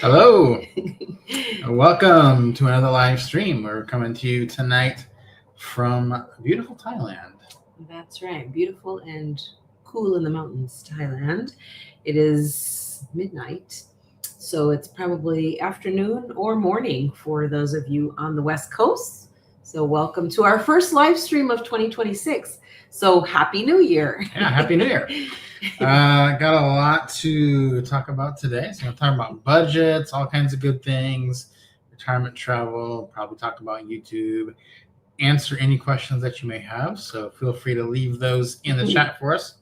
Hello, welcome to another live stream. We're coming to you tonight from beautiful Thailand. That's right. Beautiful and cool in the mountains, Thailand. It is midnight, so it's probably afternoon or morning for those of you on the West Coast. So, welcome to our first live stream of 2026. So, Happy New Year. Yeah, Happy New Year. Got a lot to talk about today. So, I'm going to talk about budgets, all kinds of good things, retirement travel, probably talk about YouTube, answer any questions that you may have. So, feel free to leave those in the chat for us.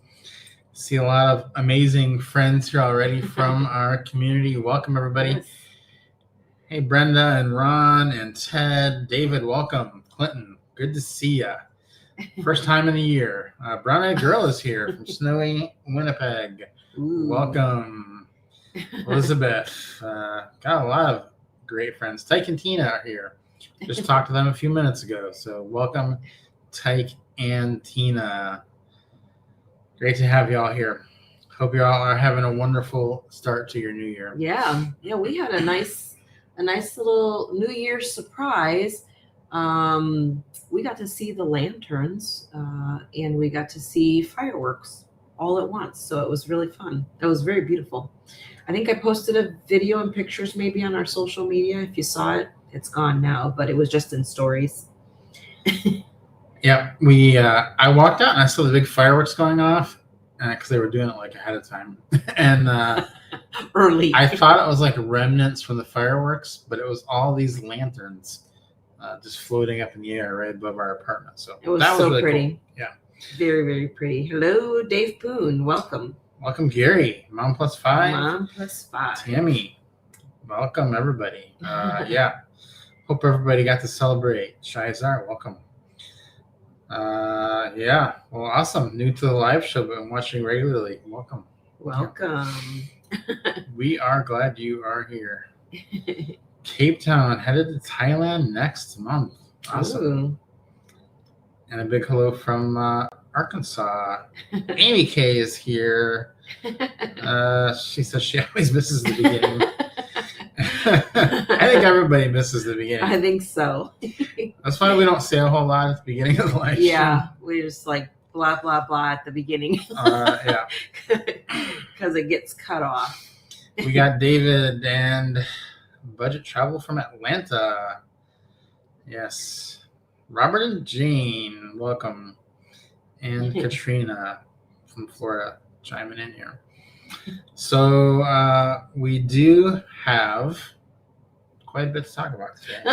See a lot of amazing friends here already from our community. Welcome, everybody. Yes. Hey, Brenda and Ron and Ted. David, welcome. Clinton, good to see ya. First time in the year. Brown Eyed Girl is here from snowy Winnipeg. Ooh. Welcome. Elizabeth. Got a lot of great friends. Tyke and Tina are here. Just talked to them a few minutes ago. So welcome, Tyke and Tina. Great to have you all here. Hope you all are having a wonderful start to your new year. Yeah, we had a nice little New Year's surprise. We got to see the lanterns, and we got to see fireworks all at once. So it was really fun. It was very beautiful. I think I posted a video and pictures maybe on our social media. If you saw it, it's gone now, but it was just in stories. Yeah, I walked out and I saw the big fireworks going off because they were doing it like ahead of time. And early. I thought it was like remnants from the fireworks, but it was all these lanterns just floating up in the air right above our apartment. So it was that was so really pretty. Cool. Yeah. Very, very pretty. Hello, Dave Poon. Welcome. Welcome, Gary. Mom plus 5. Mom plus 5. Tammy. Welcome, everybody. Yeah. Hope everybody got to celebrate. Shizar, welcome. Yeah. Well, awesome. New to the live show, but I'm watching regularly. Welcome. Welcome. We are glad you are here. Cape Town, headed to Thailand next month. Awesome. Ooh. And a big hello from Arkansas. Amy K is here. She says she always misses the beginning. I think everybody misses the beginning. I think so. That's why we don't say a whole lot at the beginning of the live Yeah, we just like blah, blah, blah at the beginning. Yeah. Because it gets cut off. We got David and budget travel from Atlanta. Yes. Robert and Jane, welcome. And Katrina from Florida chiming in here. So we do have quite a bit to talk about today.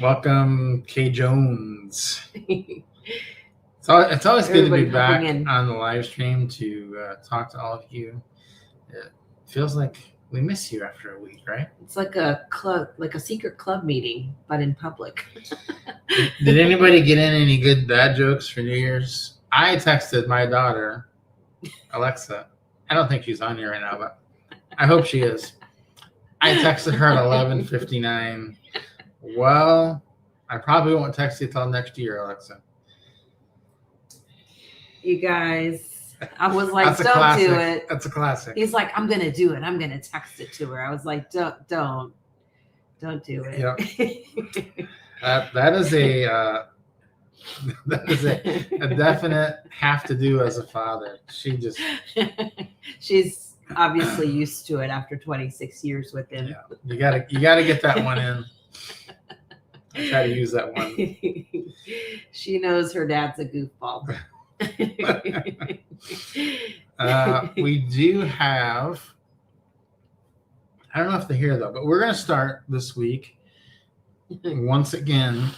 Welcome, Kay Jones. It's always good to be back on the live stream to talk to all of you. It feels like we miss you after a week, right? It's like a club, like a secret club meeting, but in public. Did anybody get in any good dad jokes for New Year's? I texted my daughter, Alexa. I don't think she's on here right now, but I hope she is. I texted her at 11:59. Well, I probably won't text you till next year, Alexa. You guys, I was like, don't do it. That's a classic. He's like, I'm going to do it. I'm going to text it to her. I was like, don't do it. Yep. that is a definite have to do as a father. She's obviously used to it after 26 years with him. Yeah. You gotta get that one in. I try to use that one. She knows her dad's a goofball. We do have, I don't know if they're here though, but we're going to start this week once again.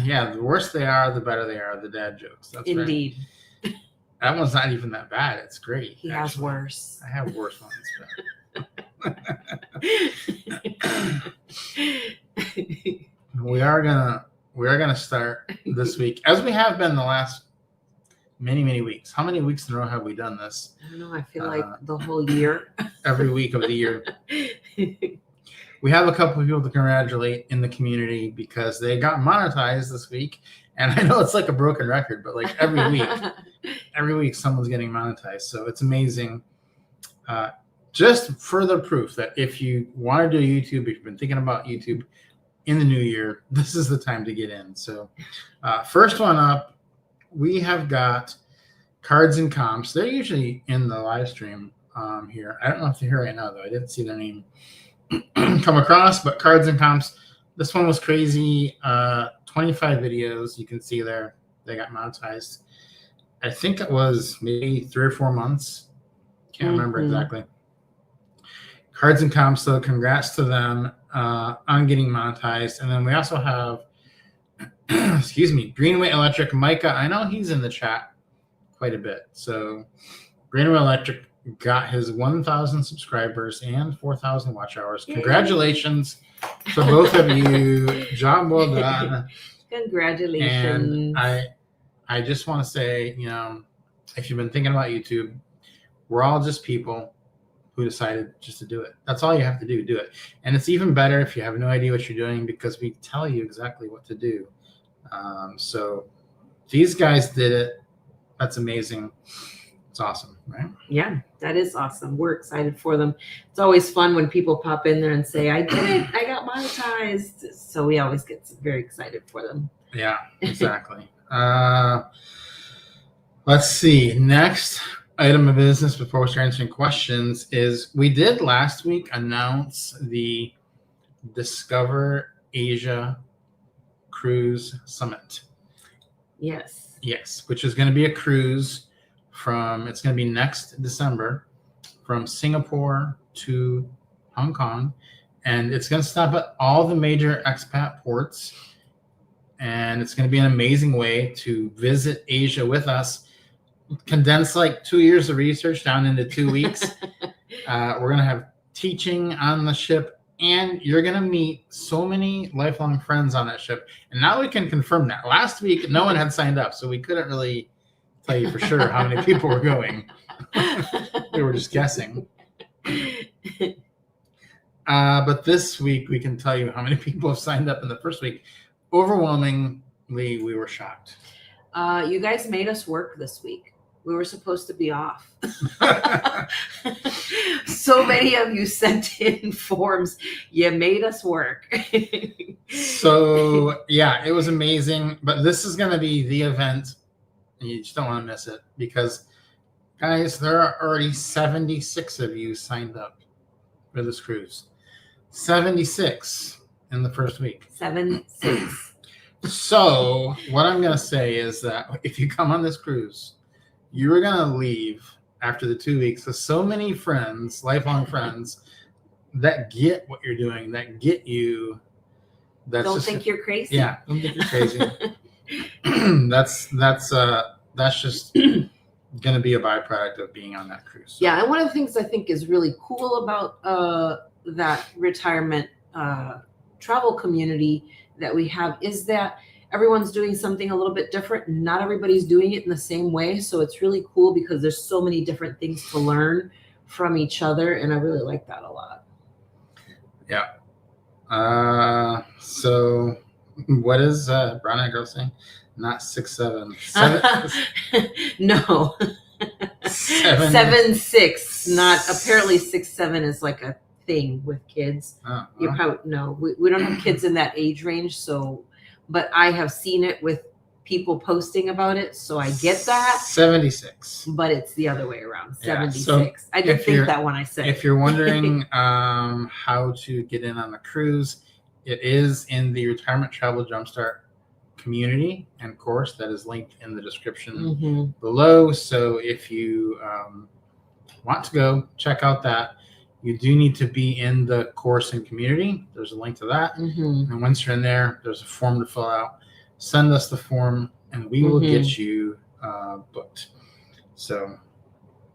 Yeah, the worse they are, the better they are, the dad jokes. That's indeed. Right. That one's not even that bad. It's great. He has worse. I have worse ones. We are gonna start this week, as we have been the last many weeks. How many weeks in a row have we done this? I don't know. I feel like the whole year. Every week of the year. We have a couple of people to congratulate in the community because they got monetized this week. And I know it's like a broken record, but like every every week someone's getting monetized. So it's amazing. Just further proof that if you want to do YouTube, if you've been thinking about YouTube in the new year, this is the time to get in. So first one up, we have got Cards and Comps. They're usually in the live stream here. I don't know if they're here right now, though. I didn't see their name come across, but Cards and Comps. This one was crazy. 25 videos. You can see there. They got monetized. I think it was maybe 3 or 4 months. Can't remember exactly. Cards and Comps, so congrats to them on getting monetized. And then we also have, excuse me, Greenway Electric. Micah, I know he's in the chat quite a bit. So Greenway Electric got his 1,000 subscribers and 4,000 watch hours. Congratulations to both of you. Job well done. Congratulations. And I just want to say, if you've been thinking about YouTube, we're all just people who decided just to do it. That's all you have to do it. And it's even better if you have no idea what you're doing, because we tell you exactly what to do. So these guys did it. That's amazing. It's awesome, right? Yeah, that is awesome. We're excited for them. It's always fun when people pop in there and say, I did it. I got monetized. So we always get very excited for them. Yeah, exactly. Let's see. Next item of business before we start answering questions is we did last week announce the Discover Asia Cruise Summit. Yes, which is going to be a cruise it's going to be next December from Singapore to Hong Kong. And it's going to stop at all the major expat ports. And it's going to be an amazing way to visit Asia with us. Condense like 2 years of research down into 2 weeks. We're going to have teaching on the ship, and you're going to meet so many lifelong friends on that ship. And now we can confirm that. Last week, no one had signed up, so we couldn't really tell you for sure how many people were going. We were just guessing. But this week, we can tell you how many people have signed up in the first week. Overwhelmingly, we were shocked. You guys made us work this week. We were supposed to be off. So many of you sent in forms. You made us work. So, yeah, it was amazing. But this is going to be the event. And you just don't want to miss it because, guys, there are already 76 of you signed up for this cruise. 76 in the first week. 76. So what I'm going to say is that if you come on this cruise, you're going to leave after the 2 weeks with so many friends, lifelong friends, that get what you're doing, that get you. Don't think you're crazy. Yeah, don't think you're crazy. That's just going to be a byproduct of being on that cruise. So. Yeah, and one of the things I think is really cool about that retirement travel community that we have is that everyone's doing something a little bit different. Not everybody's doing it in the same way. So it's really cool because there's so many different things to learn from each other. And I really like that a lot. Yeah. So what is Brown Eyed Girl saying? Not 6'7". No. 7'6". Not apparently 6'7" is like a thing with kids. You probably no, we don't have kids in that age range. So, but I have seen it with people posting about it, so I get that. 76. But it's the other way around. 76. So I didn't think that when I said. If you're wondering how to get in on the cruise, it is in the Retirement Travel Jumpstart community and course that is linked in the description below. So if you want to go check out that, you do need to be in the course and community. There's a link to that. And once you're in there, there's a form to fill out. Send us the form and we will get you booked. So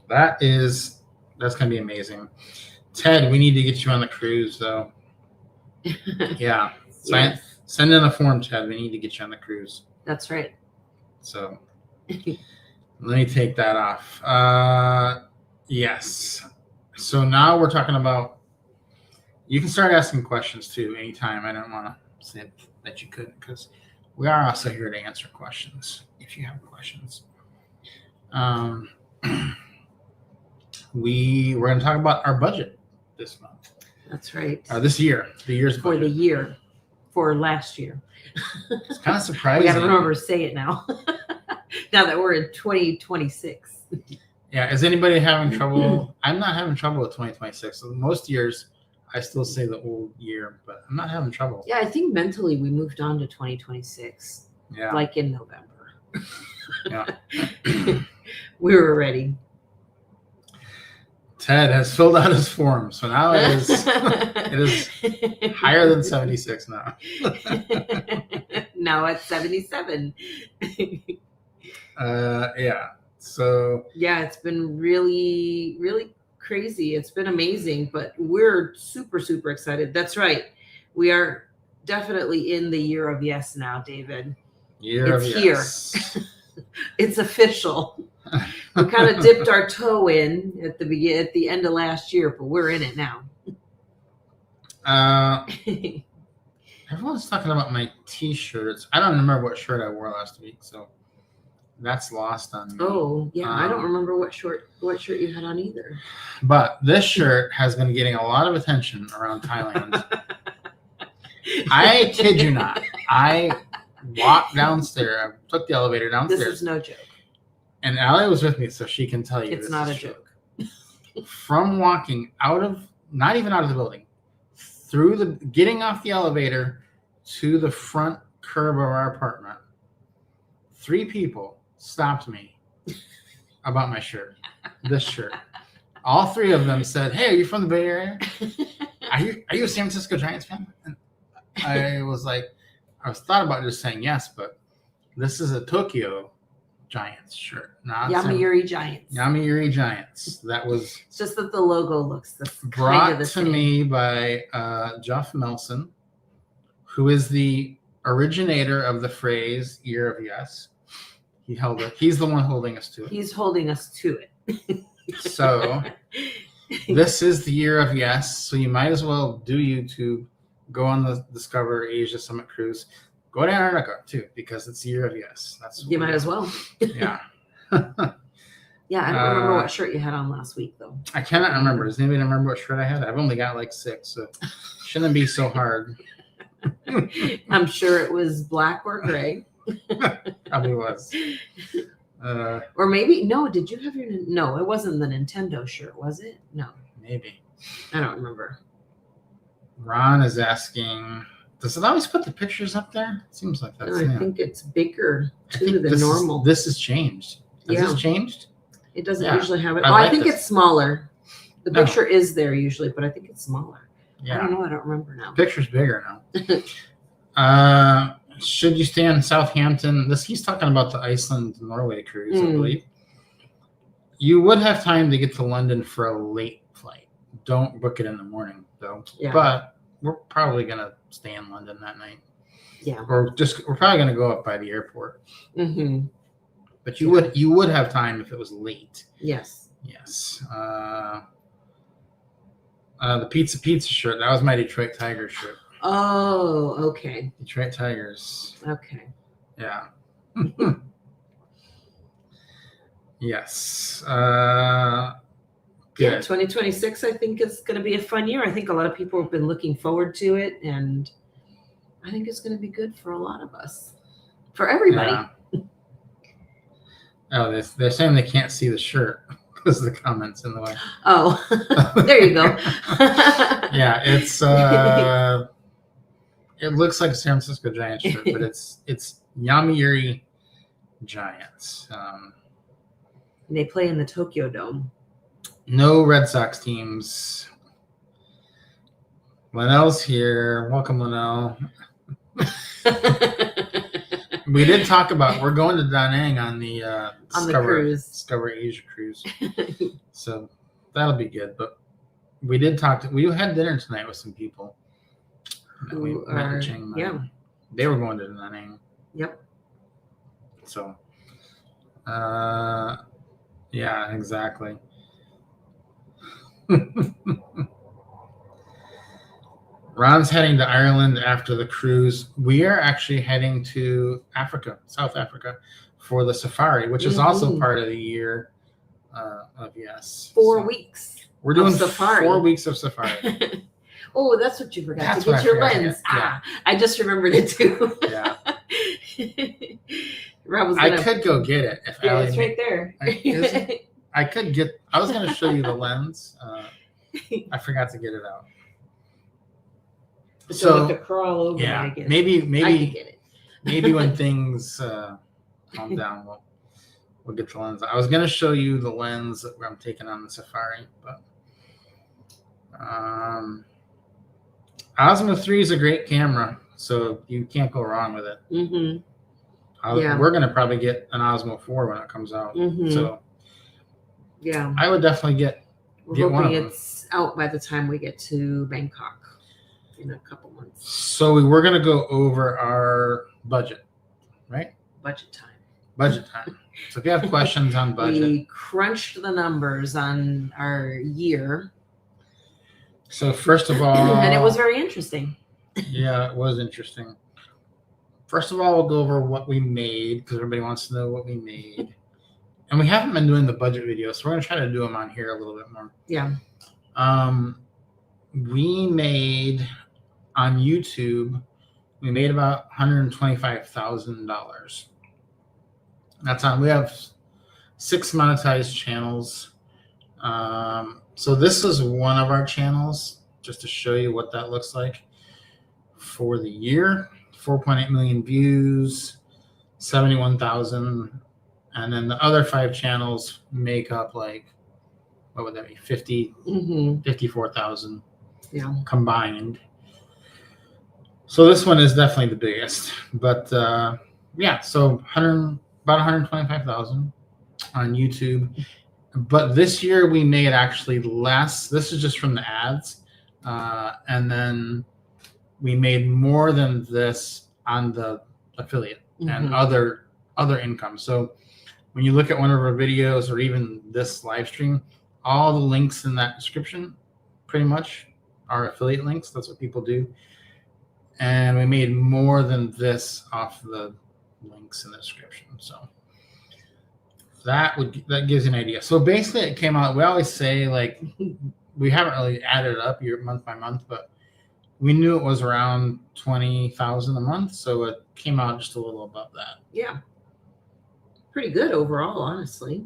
that's going to be amazing. Ted, we need to get you on the cruise though. Yeah. Yes. Send in a form, Ted. We need to get you on the cruise. That's right. So let me take that off. Yes. So now we're talking about, you can start asking questions too anytime. I don't want to say that you couldn't because we are also here to answer questions if you have questions. Um, we're going to talk about our budget this month. That's right. This year, the year's For budget. the year, for last year. It's kind of surprising. We got to remember to say it now. Now that we're in 2026. Yeah, is anybody having trouble? I'm not having trouble with 2026. So most years, I still say the old year, but I'm not having trouble. Yeah, I think mentally we moved on to 2026. Yeah. Like in November. Yeah. We were ready. Ted has filled out his form, so now it is higher than 76 now. Now it's 77. Yeah. So yeah, it's been really, really crazy. It's been amazing, but we're super, super excited. That's right. We are definitely in the year of yes now, David. It's here. It's official. We kind of dipped our toe in at the end of last year, but we're in it now. Everyone's talking about my t-shirts. I don't remember what shirt I wore last week, so that's lost on me. Oh, yeah. I don't remember what shirt you had on either. But this shirt has been getting a lot of attention around Thailand. I kid you not. I walked downstairs. I took the elevator downstairs. This is no joke. And Allie was with me, so she can tell you it's not a joke. From walking not even out of the building, getting off the elevator to the front curb of our apartment, 3 people stopped me about my shirt, this shirt. All 3 of them said, "Hey, are you from the Bay Area? Are you a San Francisco Giants fan?" And I was like, I was thought about just saying yes, but this is a Tokyo Giants shirt, not Yomiuri Giants. Yomiuri Giants. That was it's just that the logo looks brought to me by Jeff Melson, who is the originator of the phrase "Year of Yes." He held it. He's the one holding us to it. He's holding us to it. So this is the year of yes. So you might as well do YouTube, go on the Discover Asia Summit cruise. Go to Antarctica too, because it's the year of yes. You might as well. Yeah. Yeah, I don't remember what shirt you had on last week, though. I cannot remember. Does anybody remember what shirt I had? I've only got like 6, so it shouldn't be so hard. I'm sure it was black or gray. Probably was. Or maybe, no, did you have no, it wasn't the Nintendo shirt, was it? No. Maybe. I don't remember. Ron is asking, does it always put the pictures up there? It seems like that's I think it's bigger too than normal. This has changed. Has this changed? It doesn't usually have it. I think it's smaller. The picture is there usually, but I think it's smaller. Yeah. I don't know. I don't remember now. Picture's bigger now. Should you stay in Southampton? He's talking about the Iceland-Norway cruise, I believe. You would have time to get to London for a late flight. Don't book it in the morning, though. Yeah. But we're probably going to stay in London that night. Yeah. We're probably going to go up by the airport. Mm-hmm. But you would have time if it was late. Yes. Yes. The pizza shirt, that was my Detroit Tigers shirt. Oh, okay. Detroit Tigers. Okay. Yeah. Yes. Good. Yeah, 2026, I think it's going to be a fun year. I think a lot of people have been looking forward to it, and I think it's going to be good for a lot of us. For everybody. Yeah. Oh, they're saying they can't see the shirt because the comments in the way. Oh, there you go. Yeah, it's it looks like a San Francisco Giants shirt, but it's Yomiuri Giants. They play in the Tokyo Dome. No Red Sox teams. Linnell's here. Welcome, Linnell. We did talk about we're going to Da Nang on the Discover Asia cruise, so that'll be good. But we did we had dinner tonight with some people. We met in Chiang Mai. Yeah, they were going to Da Nang. Yep. So, yeah, exactly. Ron's heading to Ireland after the cruise. We are actually heading to Africa, South Africa, for the safari, which is also Mhm. part of the year of yes. 4 So weeks. we're doing safari. 4 weeks of safari. Oh, that's what you forgot That's to what get I your forgot to lens. get, yeah. I just remembered it too. Yeah. Rob was I gonna, could go get it if yeah, Allie it's right there. Is it? I could get. I was going to show you the lens. I forgot to get it out. But you'll have to crawl over yeah, to get it. maybe I could get it. maybe when things calm down, we'll get the lens. I was going to show you the lens that I'm taking on the safari, but Osmo 3 is a great camera, so you can't go wrong with it. Mm-hmm. We're going to probably get an Osmo 4 when it comes out. Mm-hmm. So yeah, I would definitely get we're one hoping of them. it's out by the time we get to Bangkok in a couple months. So we were going to go over our budget, right? Budget time. Budget time. So if you have questions on budget. We crunched the numbers on our year. So first of all. And it was very interesting. Yeah, it was interesting. First of all, we'll go over what we made because everybody wants to know what we made. And we haven't been doing the budget videos, so we're going to try to do them on here a little bit more. Yeah. We made on YouTube, we made about $125,000. That's on. We have 6 monetized channels. So this is one of our channels, just to show you what that looks like for the year. 4.8 million views, 71,000, and then the other 5 channels make up like, what would that be, 54,000 combined. So this one is definitely the biggest, but yeah, so about 125,000 on YouTube. But this year we made actually less. This is just from the ads, and then we made more than this on the affiliate and other income. So when you look at one of our videos or even this live stream, all the links in that description pretty much are affiliate links. That's what people do. And we made more than this off the links in the description. So that gives you an idea. So basically it came out, we always say, like, we haven't really added it up year month by month, but we knew it was around 20,000 a month, so it came out just a little above that. Yeah. Pretty good overall, honestly.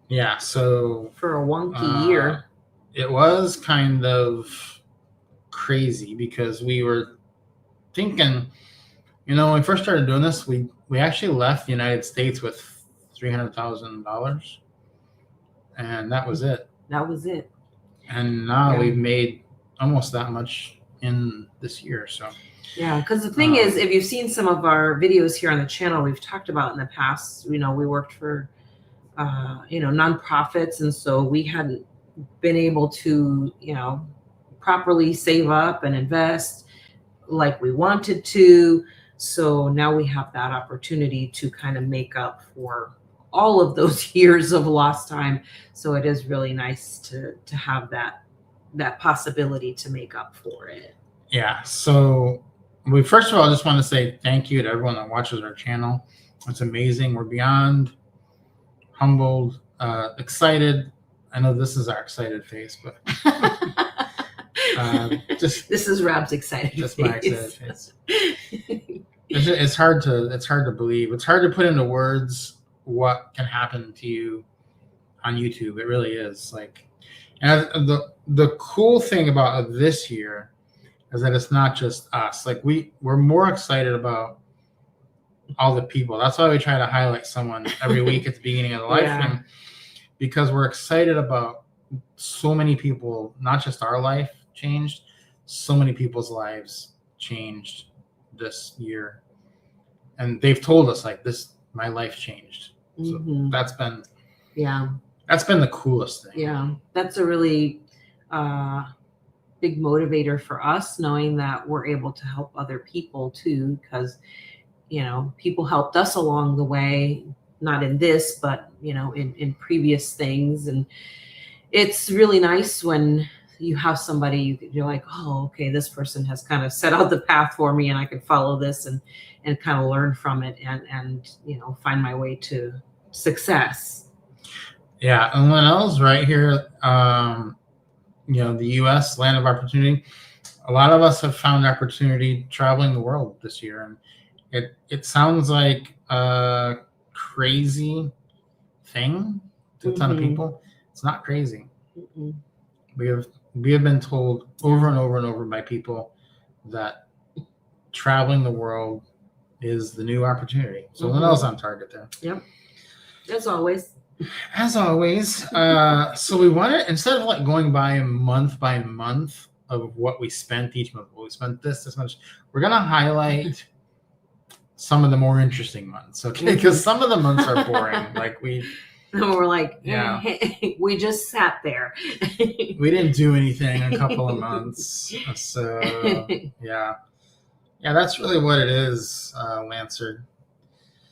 Yeah, so for a wonky year. It was kind of crazy because we were thinking, when we first started doing this, we actually left the United States with $300,000, and that was it. That was it. And now we've made almost that much in this year. So yeah, because the thing is, if you've seen some of our videos here on the channel, we've talked about in the past, we worked for nonprofits, and so we hadn't been able to properly save up and invest like we wanted to. So now we have that opportunity to kind of make up for all of those years of lost time. So it is really nice to have that possibility to make up for it. Yeah. So we first of all just want to say thank you to everyone that watches our channel. It's amazing. We're beyond humbled, excited. I know this is our excited face, but this is Rob's excited face. Just my excited face. It's hard to believe. It's hard to put into words what can happen to you on YouTube. It really is. And the cool thing about this year is that it's not just us. We're more excited about all the people. That's why we try to highlight someone every week at the beginning of the live stream, because we're excited about so many people. Not just our life changed, so many people's lives changed this year, and they've told us this. My life changed. So that's been the coolest thing. Yeah, that's a really big motivator for us, knowing that we're able to help other people too, because people helped us along the way, not in this, but in previous things. And it's really nice when you have somebody you're like, oh, okay, this person has kind of set out the path for me and I can follow this and and kind of learn from it and find my way to success. Yeah, and Linnell's right here. The U.S. land of opportunity. A lot of us have found opportunity traveling the world this year, and it sounds like a crazy thing to a ton of people. It's not crazy. Mm-mm. We have been told over and over and over by people that traveling the world is the new opportunity. So Linnell's on target there. Yep. As always. So we wanted, instead of like going by month of what we spent each month, well, we spent this much, we're gonna highlight some of the more interesting months, okay? Because some of the months are boring. Like we're like, we just sat there. We didn't do anything a couple of months. So yeah, that's really what it is, Lancer.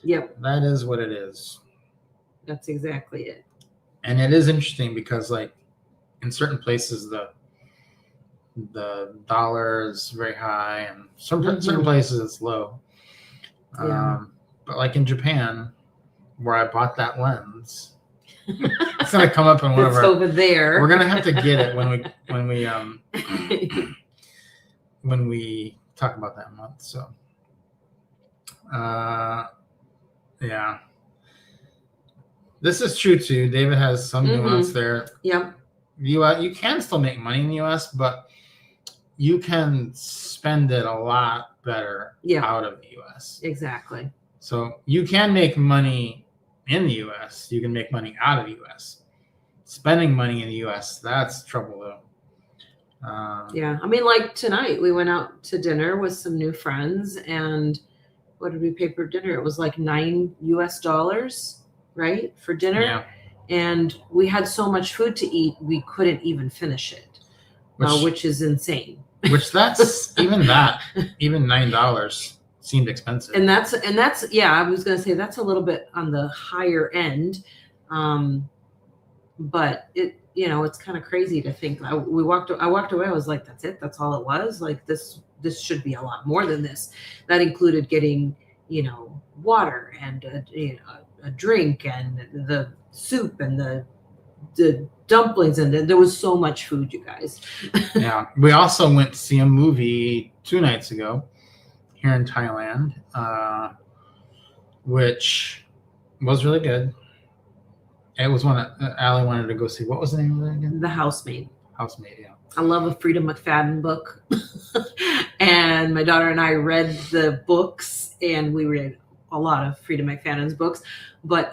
Yep, that is what it is. That's exactly it. And it is interesting because, like, in certain places, the dollar is very high, and certain places it's low. But like in Japan, where I bought that lens, it's gonna come up in one of our. Over there. We're gonna have to get it when we talk about that month. So, yeah. This is true too. David has some nuance there. Yep. You can still make money in the U.S., but you can spend it a lot better out of the U.S. Exactly. So you can make money in the U.S. You can make money out of the U.S. Spending money in the U.S., that's trouble though. Yeah. I mean, like tonight we went out to dinner with some new friends, and what did we pay for dinner? It was like $9 US. Right, for dinner, and we had so much food to eat we couldn't even finish it, which is insane. Which that's even $9 seemed expensive. And that's I was gonna say that's a little bit on the higher end, but it's kind of crazy to think. I walked away. I was like, that's it. That's all it was. Like this should be a lot more than this. That included getting water and a drink and the soup and the dumplings, and there was so much food, you guys. Yeah, we also went to see a movie 2 nights ago here in Thailand, which was really good. It was one that Allie wanted to go see. What was the name of it again? The Housemaid. Yeah. I love a Frida McFadden book. And my daughter and I read the books, and we read a lot of Frida McFadden's books, but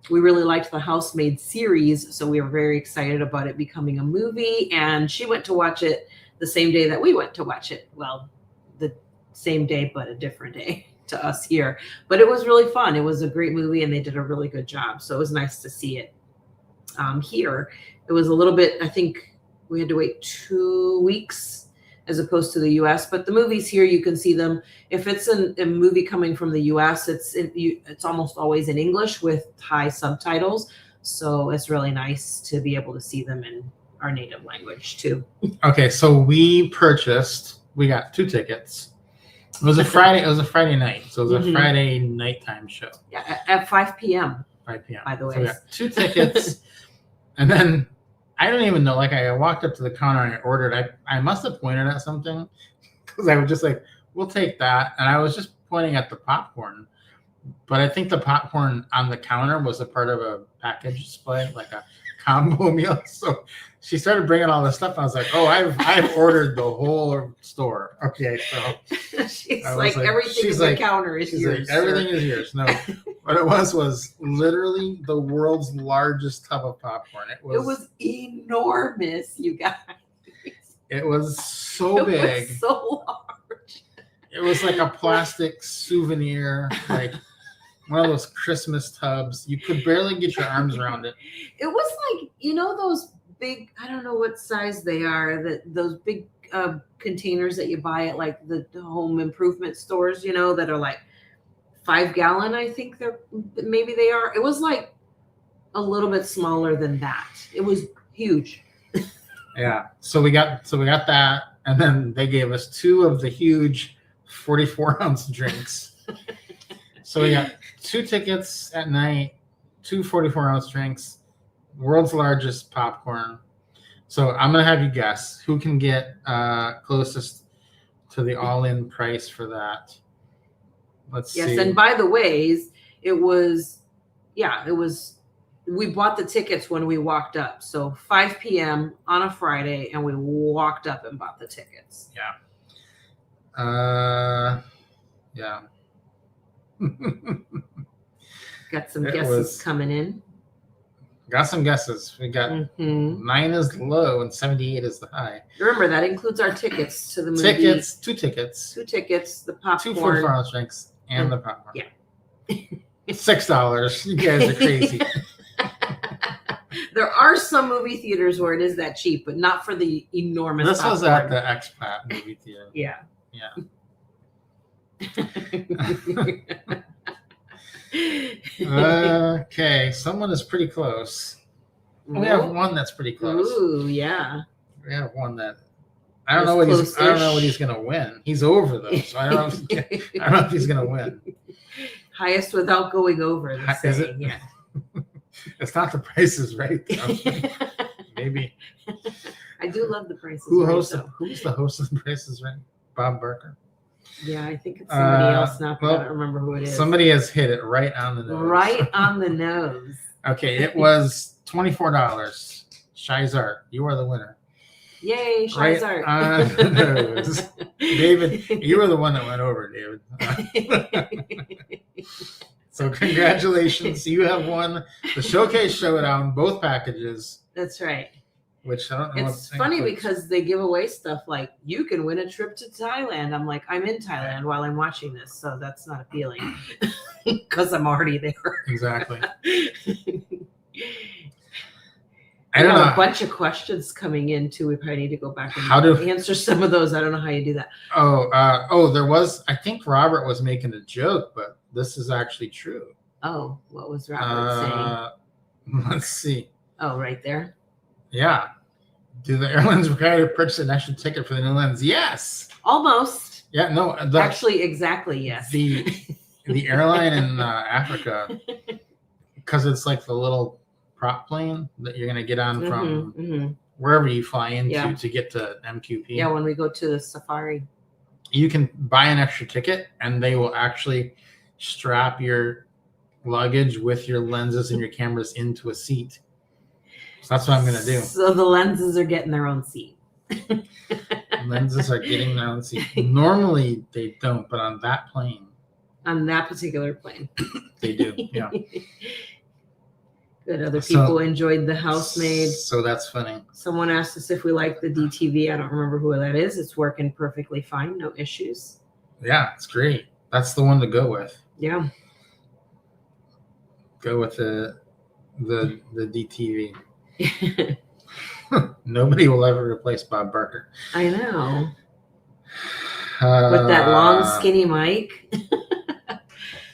we really liked the Housemaid series, so we were very excited about it becoming a movie. And she went to watch it the same day that we went to watch it. Well, the same day, but a different day to us here. But it was really fun. It was a great movie, and they did a really good job. So it was nice to see it here. It was a little bit, I think we had to wait 2 weeks as opposed to the U.S. But the movies here, you can see them. If it's a movie coming from the U.S., it's almost always in English with Thai subtitles. So it's really nice to be able to see them in our native language too. Okay, so we got 2 tickets. It was a Friday. It was a Friday night, so it was a Friday nighttime show. Yeah, at 5 p.m. 5 p.m. By the way, so we got 2 tickets, and then I don't even know. Like, I walked up to the counter and I ordered. I must have pointed at something because I was just like, "We'll take that," and I was just pointing at the popcorn. But I think the popcorn on the counter was a part of a package display, like a combo meal. So she started bringing all this stuff. And I was like, "Oh, I've ordered the whole store." Okay, so she's like, everything on the counter is yours. Like, everything is yours. No, what it was literally the world's largest tub of popcorn. It was enormous, you guys. It was so big. It was so large. It was like a plastic souvenir, like one of those Christmas tubs. You could barely get your arms around it. It was like, those big, I don't know what size they are, those big containers that you buy at like the home improvement stores, that are like 5 gallon. I think maybe they are. It was like a little bit smaller than that. It was huge. Yeah. So we got that, and then they gave us 2 of the huge 44-ounce drinks. So we got 2 tickets at night, 2 44-ounce drinks, world's largest popcorn. So I'm gonna have you guess who can get closest to the all-in price for that. Let's see. Yes, and by the ways, it was. We bought the tickets when we walked up. So 5 p.m. on a Friday, and we walked up and bought the tickets. Yeah. Yeah. Got some guesses coming in. Got some guesses. We got 9 is the low and 78 is the high. Remember, that includes our tickets to the movie. 2 tickets. 2 tickets, the popcorn. 2 44-ounce drinks and the popcorn. Yeah. $6. You guys are crazy. There are some movie theaters where it is that cheap, but not for the enormous This popcorn. was at the Expat movie theater. Yeah. Okay, someone is pretty close. We have one that's pretty close. Ooh, yeah. We have one that I don't know what he's gonna win. He's over though, so I don't know if he's gonna win. Highest without going over. Is it? Yeah. It's not The Price is Right, though. Maybe. I do love The Price is Who's the host of The Price is Right? Bob Barker. Yeah, I think it's somebody else now. I don't remember who it is. Somebody has hit it right on the nose. Right on the nose. Okay, it was $24. Shizart, you are the winner. Yay, Shizart. Right on the nose. David, you were the one that went over, David. So congratulations. You have won the Showcase Showdown, both packages. That's right. Which I don't know. It's funny because they give away stuff like you can win a trip to Thailand. I'm like, I'm in Thailand while I'm watching this, so that's not appealing because I'm already there. Exactly. I don't know. A bunch of questions coming in too. We probably need to go back and answer some of those. I don't know how you do that. There was. I think Robert was making a joke, but this is actually true. Oh, what was Robert saying? Let's see. Oh, right there. Yeah. Do the airlines require you to purchase an extra ticket for the new lens? Yes. Almost. Yeah. No. Actually, exactly. Yes. The airline in Africa, because it's like the little prop plane that you're going to get on from wherever you fly into to get to MQP. Yeah, when we go to the safari. You can buy an extra ticket and they will actually strap your luggage with your lenses and your cameras into a seat. So that's what I'm going to do. So the lenses are getting their own seat. Lenses are getting their own seat. Normally they don't, but on that plane. On that particular plane. They do, yeah. Good. Other people enjoyed the housemaid. So that's funny. Someone asked us if we like the DTV. I don't remember who that is. It's working perfectly fine. No issues. Yeah, it's great. That's the one to go with. Yeah. Go with the DTV. Nobody will ever replace Bob Barker. I know. With that long, skinny mic.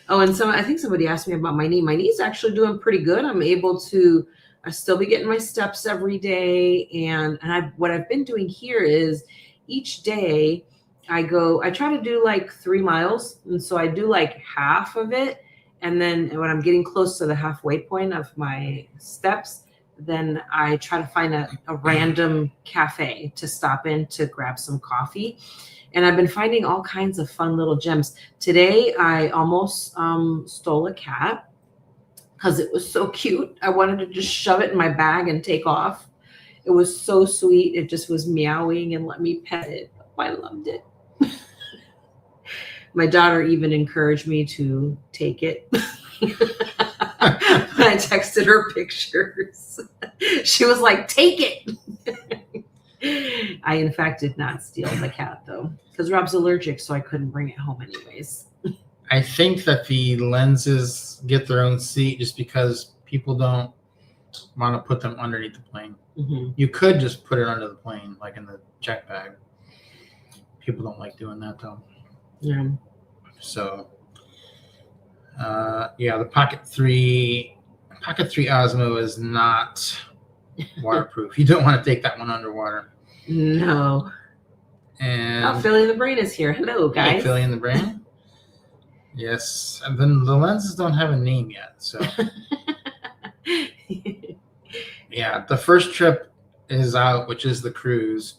Oh, and I think somebody asked me about my knee. My knee's actually doing pretty good. I'm able to still be getting my steps every day. And what I've been doing here is each day I try to do like 3 miles. And so I do like half of it. And then when I'm getting close to the halfway point of my steps, then I try to find a random cafe to stop in to grab some coffee. And I've been finding all kinds of fun little gems. Today, I almost stole a cat because it was so cute. I wanted to just shove it in my bag and take off. It was so sweet. It just was meowing and let me pet it. I loved it. My daughter even encouraged me to take it. I texted her pictures. She was like, take it. I, in fact, did not steal the cat, though, because Rob's allergic, so I couldn't bring it home anyways. I think that the lenses get their own seat just because people don't want to put them underneath the plane. Mm-hmm. You could just put it under the plane, like in the check bag. People don't like doing that, though. Yeah. So, the Pocket 3 Osmo is not waterproof. You don't want to take that one underwater. No. And Philly in the Brain is here. Hello, guys. Hey, Philly in the Brain. Yes, and then the lenses don't have a name yet. So yeah, the first trip is out, which is the cruise.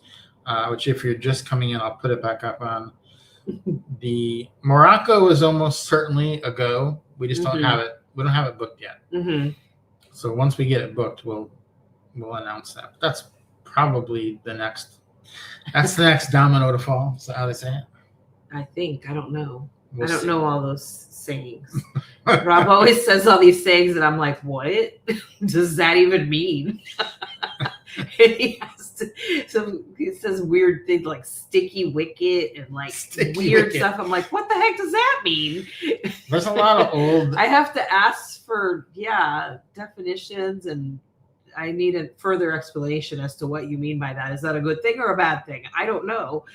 Which if you're just coming in, I'll put it back up on. The Morocco is almost certainly a go. We just don't have it. We don't have it booked yet. So once we get it booked, we'll announce that. But that's probably the next. That's the next domino to fall. Is that how they say it? I think. I don't know. We'll I don't see. know all those sayings. Rob always says all these sayings, and I'm like, what does that even mean? And he says weird things like sticky wicket and like weird stuff. I'm like, what the heck does that mean? There's a lot of old. I have to ask for definitions, and I need a further explanation as to what you mean by that. Is that a good thing or a bad thing? I don't know.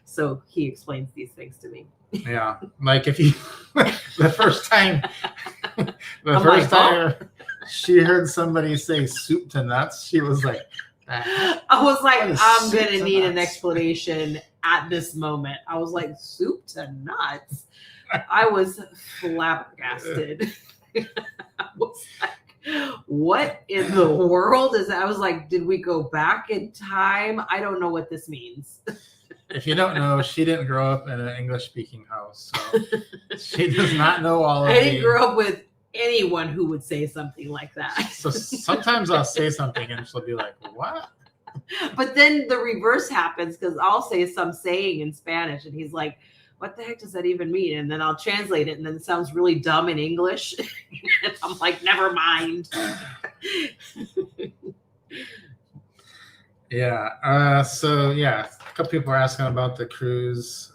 So he explains these things to me. Yeah, like if you the first time she heard somebody say soup to nuts, she was like, I was like, I'm gonna need an explanation at this moment. I was like, soup to nuts. I was flabbergasted. I was like, what in the world is that? I was like, did we go back in time? I don't know what this means. If you don't know, she didn't grow up in an English-speaking house, so she does not know all of I didn't grow up with anyone who would say something like that. So sometimes I'll say something and she'll be like, what? But then the reverse happens because I'll say some saying in Spanish and he's like, what the heck does that even mean? And then I'll translate it and then it sounds really dumb in English. And I'm like, never mind. Yeah. So yeah, a couple people are asking about the cruise.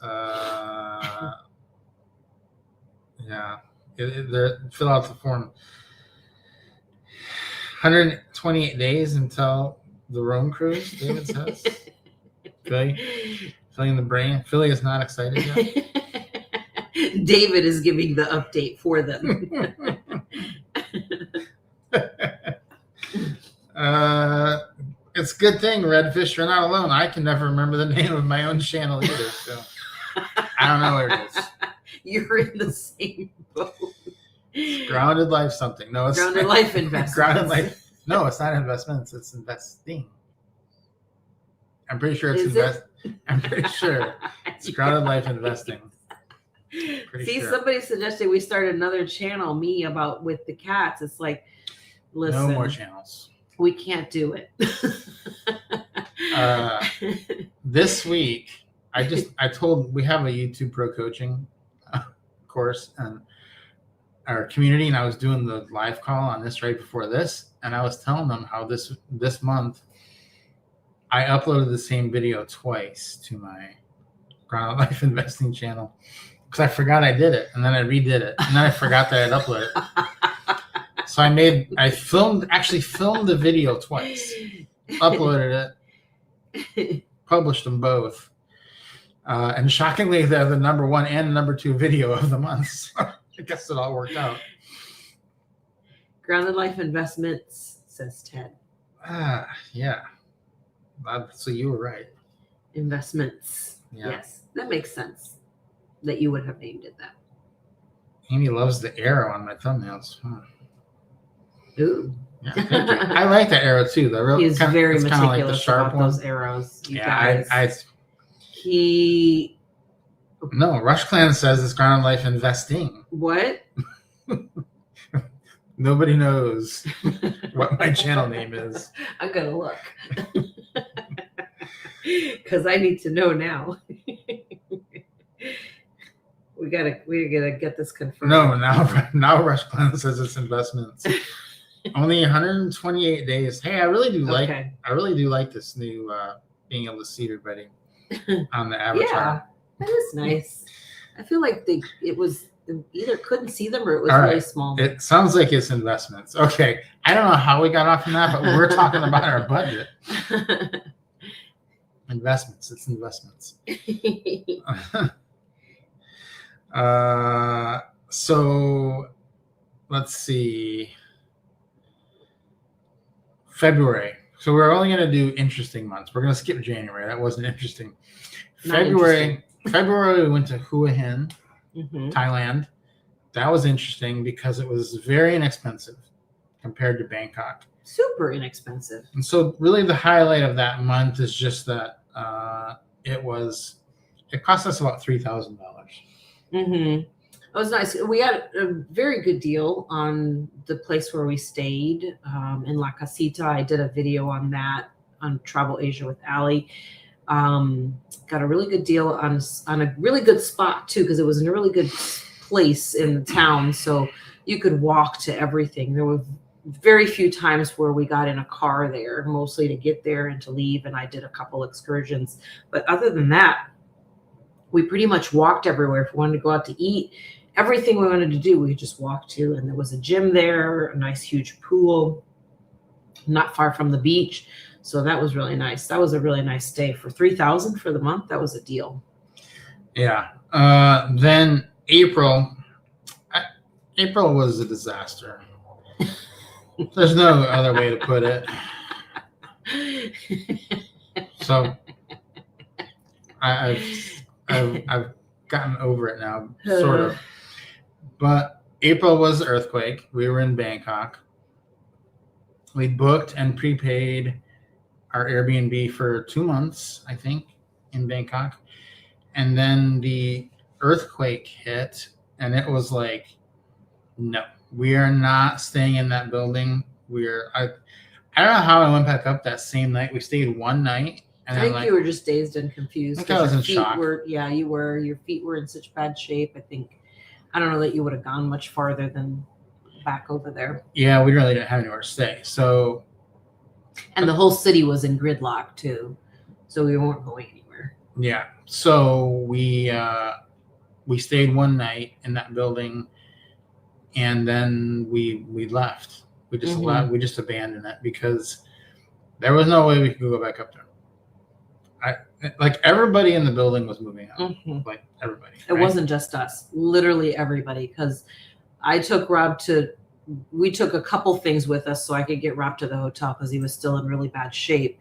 Yeah. Fill out the form. 128 days until the Rome cruise, David says. Filling the brain. Philly is not excited yet. David is giving the update for them. It's a good thing, Redfish, you're not alone. I can never remember the name of my own channel either. So I don't know where it is. You're in the same boat. Grounded Life something. No, it's Grounded Life Investments. Grounded Life. No, it's not investments. It's investing. I'm pretty sure it's I'm pretty sure it's Grounded Life Investing. Somebody suggested we start another channel, me about with the cats. It's like, listen, no more channels. We can't do it. This week, we have a YouTube Pro Coaching course and our community, and I was doing the live call on this right before this, and I was telling them how this month I uploaded the same video twice to my Grounded Life Investing channel because I forgot I did it, and then I redid it, and then I forgot that I'd uploaded it. So I filmed the video twice, uploaded it, published them both, and shockingly, they're the number 1 and number 2 video of the month. So I guess it all worked out. Grounded Life Investments, says Ted. Yeah. So you were right. Investments. Yeah. Yes, that makes sense that you would have named it that. Amy loves the arrow on my thumbnails. Ooh. Yeah, thank you. I like that arrow too. He's very meticulous like the sharp about those arrows. You guys. No, Rush Clan says it's Grounded Life Investing. What? Nobody knows what my channel name is. I'm gonna look because I need to know now. We gotta get this confirmed. No, now Rush Clan says it's investments. Only 128 days. Hey, I really do like this new being able to see everybody on the avatar. Yeah, that is nice. I feel like it was either couldn't see them or it was All really right. small. It sounds like it's investments. Okay, I don't know how we got off on that, but we're talking about our budget. Investments. It's investments. So let's see. February. So we're only going to do interesting months. We're going to skip January. That wasn't interesting. February, we went to Hua Hin. Thailand. That was interesting because it was very inexpensive compared to Bangkok. Super inexpensive. And so really the highlight of that month is just that it cost us about $3,000. It was nice. We had a very good deal on the place where we stayed in La Casita. I did a video on that on Travel Asia with Allie. Got a really good deal on a really good spot too, because it was in a really good place in the town, so you could walk to everything. There were very few times where we got in a car there, mostly to get there and to leave, and I did a couple excursions. But other than that, we pretty much walked everywhere. If we wanted to go out to eat, everything we wanted to do, we just walked to. And there was a gym there, a nice huge pool, not far from the beach. So that was really nice. That was a really nice stay for $3,000 for the month. That was a deal. Yeah. Then April was a disaster. There's no other way to put it. So I've gotten over it now, sort of. But April was the earthquake. We were in Bangkok. We booked and prepaid our Airbnb for 2 months, I think, in Bangkok. And then the earthquake hit, and it was like, no, we are not staying in that building. I don't know how I went back up that same night. We stayed one night. And I think you were just dazed and confused. I think I was in shock. You were. Your feet were in such bad shape. I don't know that you would have gone much farther than back over there. Yeah, we really didn't have anywhere to stay. So, and the whole city was in gridlock too, so we weren't going anywhere. Yeah. So we stayed one night in that building, and then we left. We just left. We just abandoned it because there was no way we could go back up there. Like everybody in the building was moving out. Like everybody. It wasn't just us. Literally everybody. Because we took a couple things with us so I could get Rob to the hotel because he was still in really bad shape.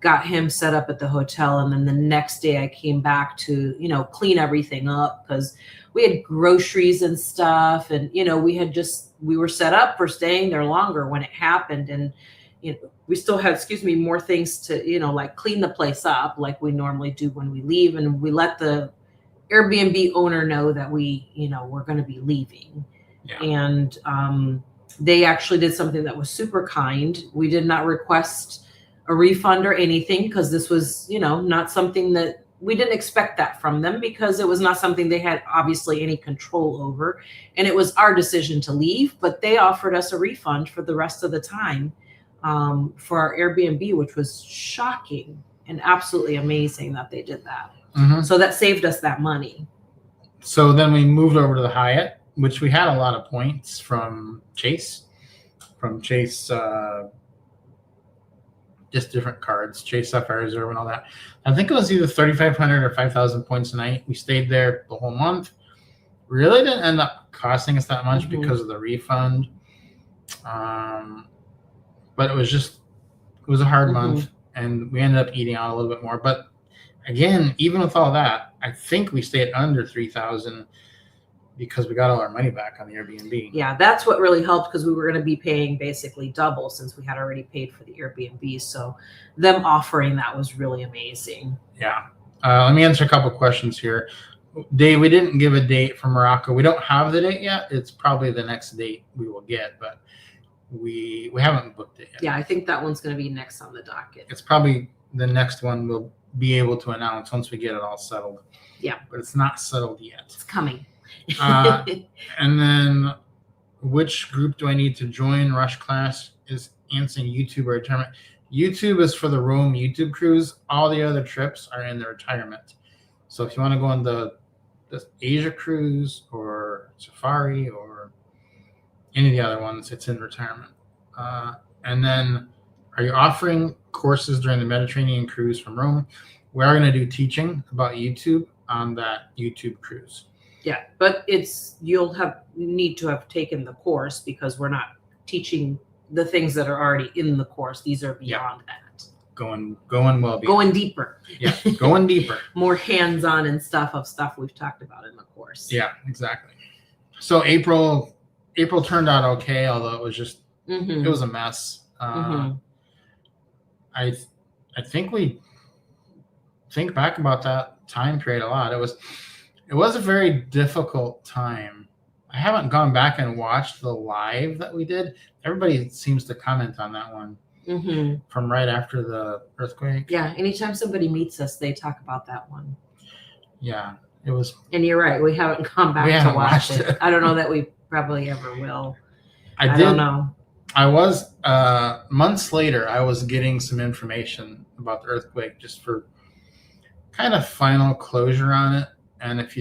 Got him set up at the hotel, and then the next day I came back to, clean everything up because we had groceries and stuff, and we were set up for staying there longer when it happened, and we still had, more things to, like clean the place up like we normally do when we leave, and we let the Airbnb owner know that we're going to be leaving. Yeah. And they actually did something that was super kind. We did not request a refund or anything because this was, not something that we didn't expect that from them because it was not something they had obviously any control over. And it was our decision to leave, but they offered us a refund for the rest of the time for our Airbnb, which was shocking and absolutely amazing that they did that. So that saved us that money. So then we moved over to the Hyatt, which we had a lot of points from Chase, just different cards, Chase Sapphire Reserve and all that. I think it was either 3,500 or 5,000 points a night. We stayed there the whole month. Really didn't end up costing us that much because of the refund. But it was a hard month, and we ended up eating out a little bit more. But again, even with all that, I think we stayed under 3,000 because we got all our money back on the Airbnb. Yeah, that's what really helped because we were going to be paying basically double since we had already paid for the Airbnb. So them offering that was really amazing. Yeah. Let me answer a couple questions here. Dave, we didn't give a date for Morocco. We don't have the date yet. It's probably the next date we will get, but we haven't booked it yet. Yeah, I think that one's going to be next on the docket. It's probably the next one we'll be able to announce once we get it all settled. Yeah. But it's not settled yet. It's coming. And then which group do I need to join? Rush Class is answering YouTube or retirement. YouTube is for the Rome YouTube cruise. All the other trips are in the retirement. So if you want to go on the Asia cruise or Safari or any of the other ones, it's in retirement. And then are you offering courses during the Mediterranean cruise from Rome? We are going to do teaching about YouTube on that YouTube cruise. Yeah, but you'll need to have taken the course because we're not teaching the things that are already in the course. These are beyond that. going well beyond. Going deeper. Yeah, going deeper. More hands-on and stuff we've talked about in the course. Yeah, exactly. So April turned out okay, although it was just it was a mess. I think we think back about that time period a lot. It was a very difficult time. I haven't gone back and watched the live that we did. Everybody seems to comment on that one from right after the earthquake. Yeah, anytime somebody meets us, they talk about that one. Yeah, it was. And you're right, we haven't gone back to watch it. I don't know that we probably ever will. I don't know. I was months later. I was getting some information about the earthquake just for kind of final closure on it. And if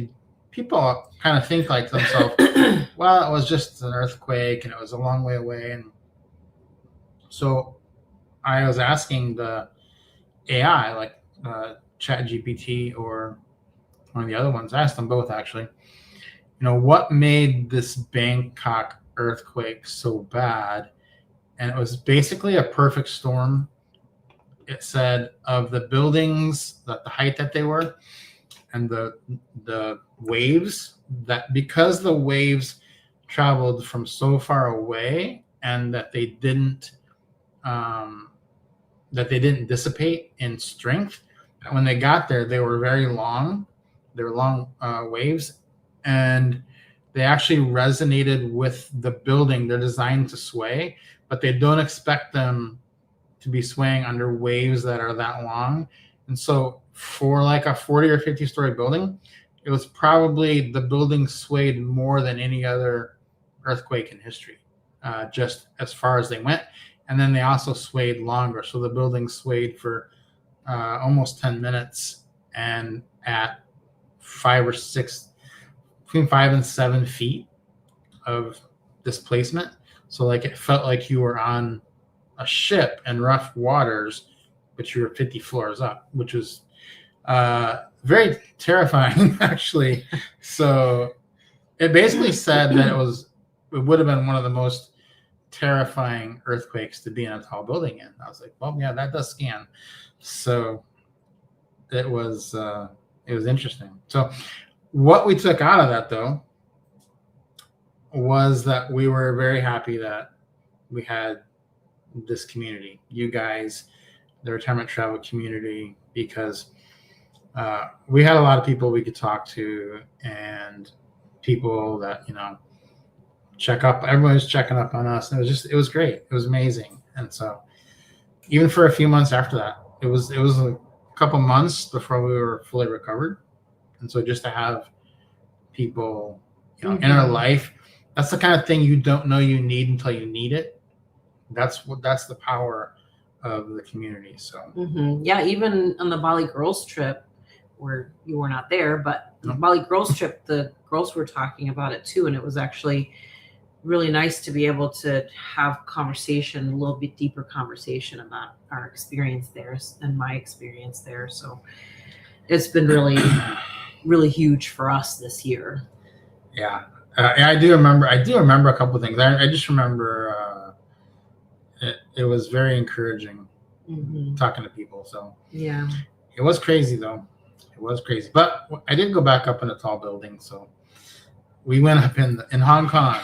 people kind of think like to themselves, well, it was just an earthquake and it was a long way away. And so I was asking the AI, like ChatGPT or one of the other ones, I asked them both actually, what made this Bangkok earthquake so bad? And it was basically a perfect storm. It said of the buildings, that the height that they were, and the waves, that because the waves traveled from so far away, and that they didn't dissipate in strength. When they got there, they were very long. They were long waves, and they actually resonated with the building. They're designed to sway, but they don't expect them to be swaying under waves that are that long. And so for like a 40 or 50 story building, it was probably the building swayed more than any other earthquake in history, just as far as they went. And then they also swayed longer. So the building swayed for almost 10 minutes and at 5 or 6, between 5 and 7 feet of displacement. So like it felt like you were on a ship in rough waters, but you were 50 floors up, which was very terrifying, actually. So it basically said that it would have been one of the most terrifying earthquakes to be in a tall building in. I was like, well, yeah, that does scan. So it was interesting. So what we took out of that, though, was that we were very happy that we had this community, you guys, the retirement travel community, because we had a lot of people we could talk to and people that, check up. Everyone was checking up on us. And it was great. It was amazing. And so even for a few months after that, it was a couple months before we were fully recovered. And so just to have people, in our life, that's the kind of thing you don't know you need until you need it. That's the power of the community. So yeah, even on the Bali girls trip, where you were not there, but the Bali girls trip, the girls were talking about it too, and it was actually really nice to be able to have a little bit deeper conversation about our experience there and my experience there. So it's been really, really huge for us this year. Yeah. I do remember a couple of things. I just remember it was very encouraging talking to people. So yeah, it was crazy though. It was crazy, but I did go back up in a tall building. So we went up in Hong Kong.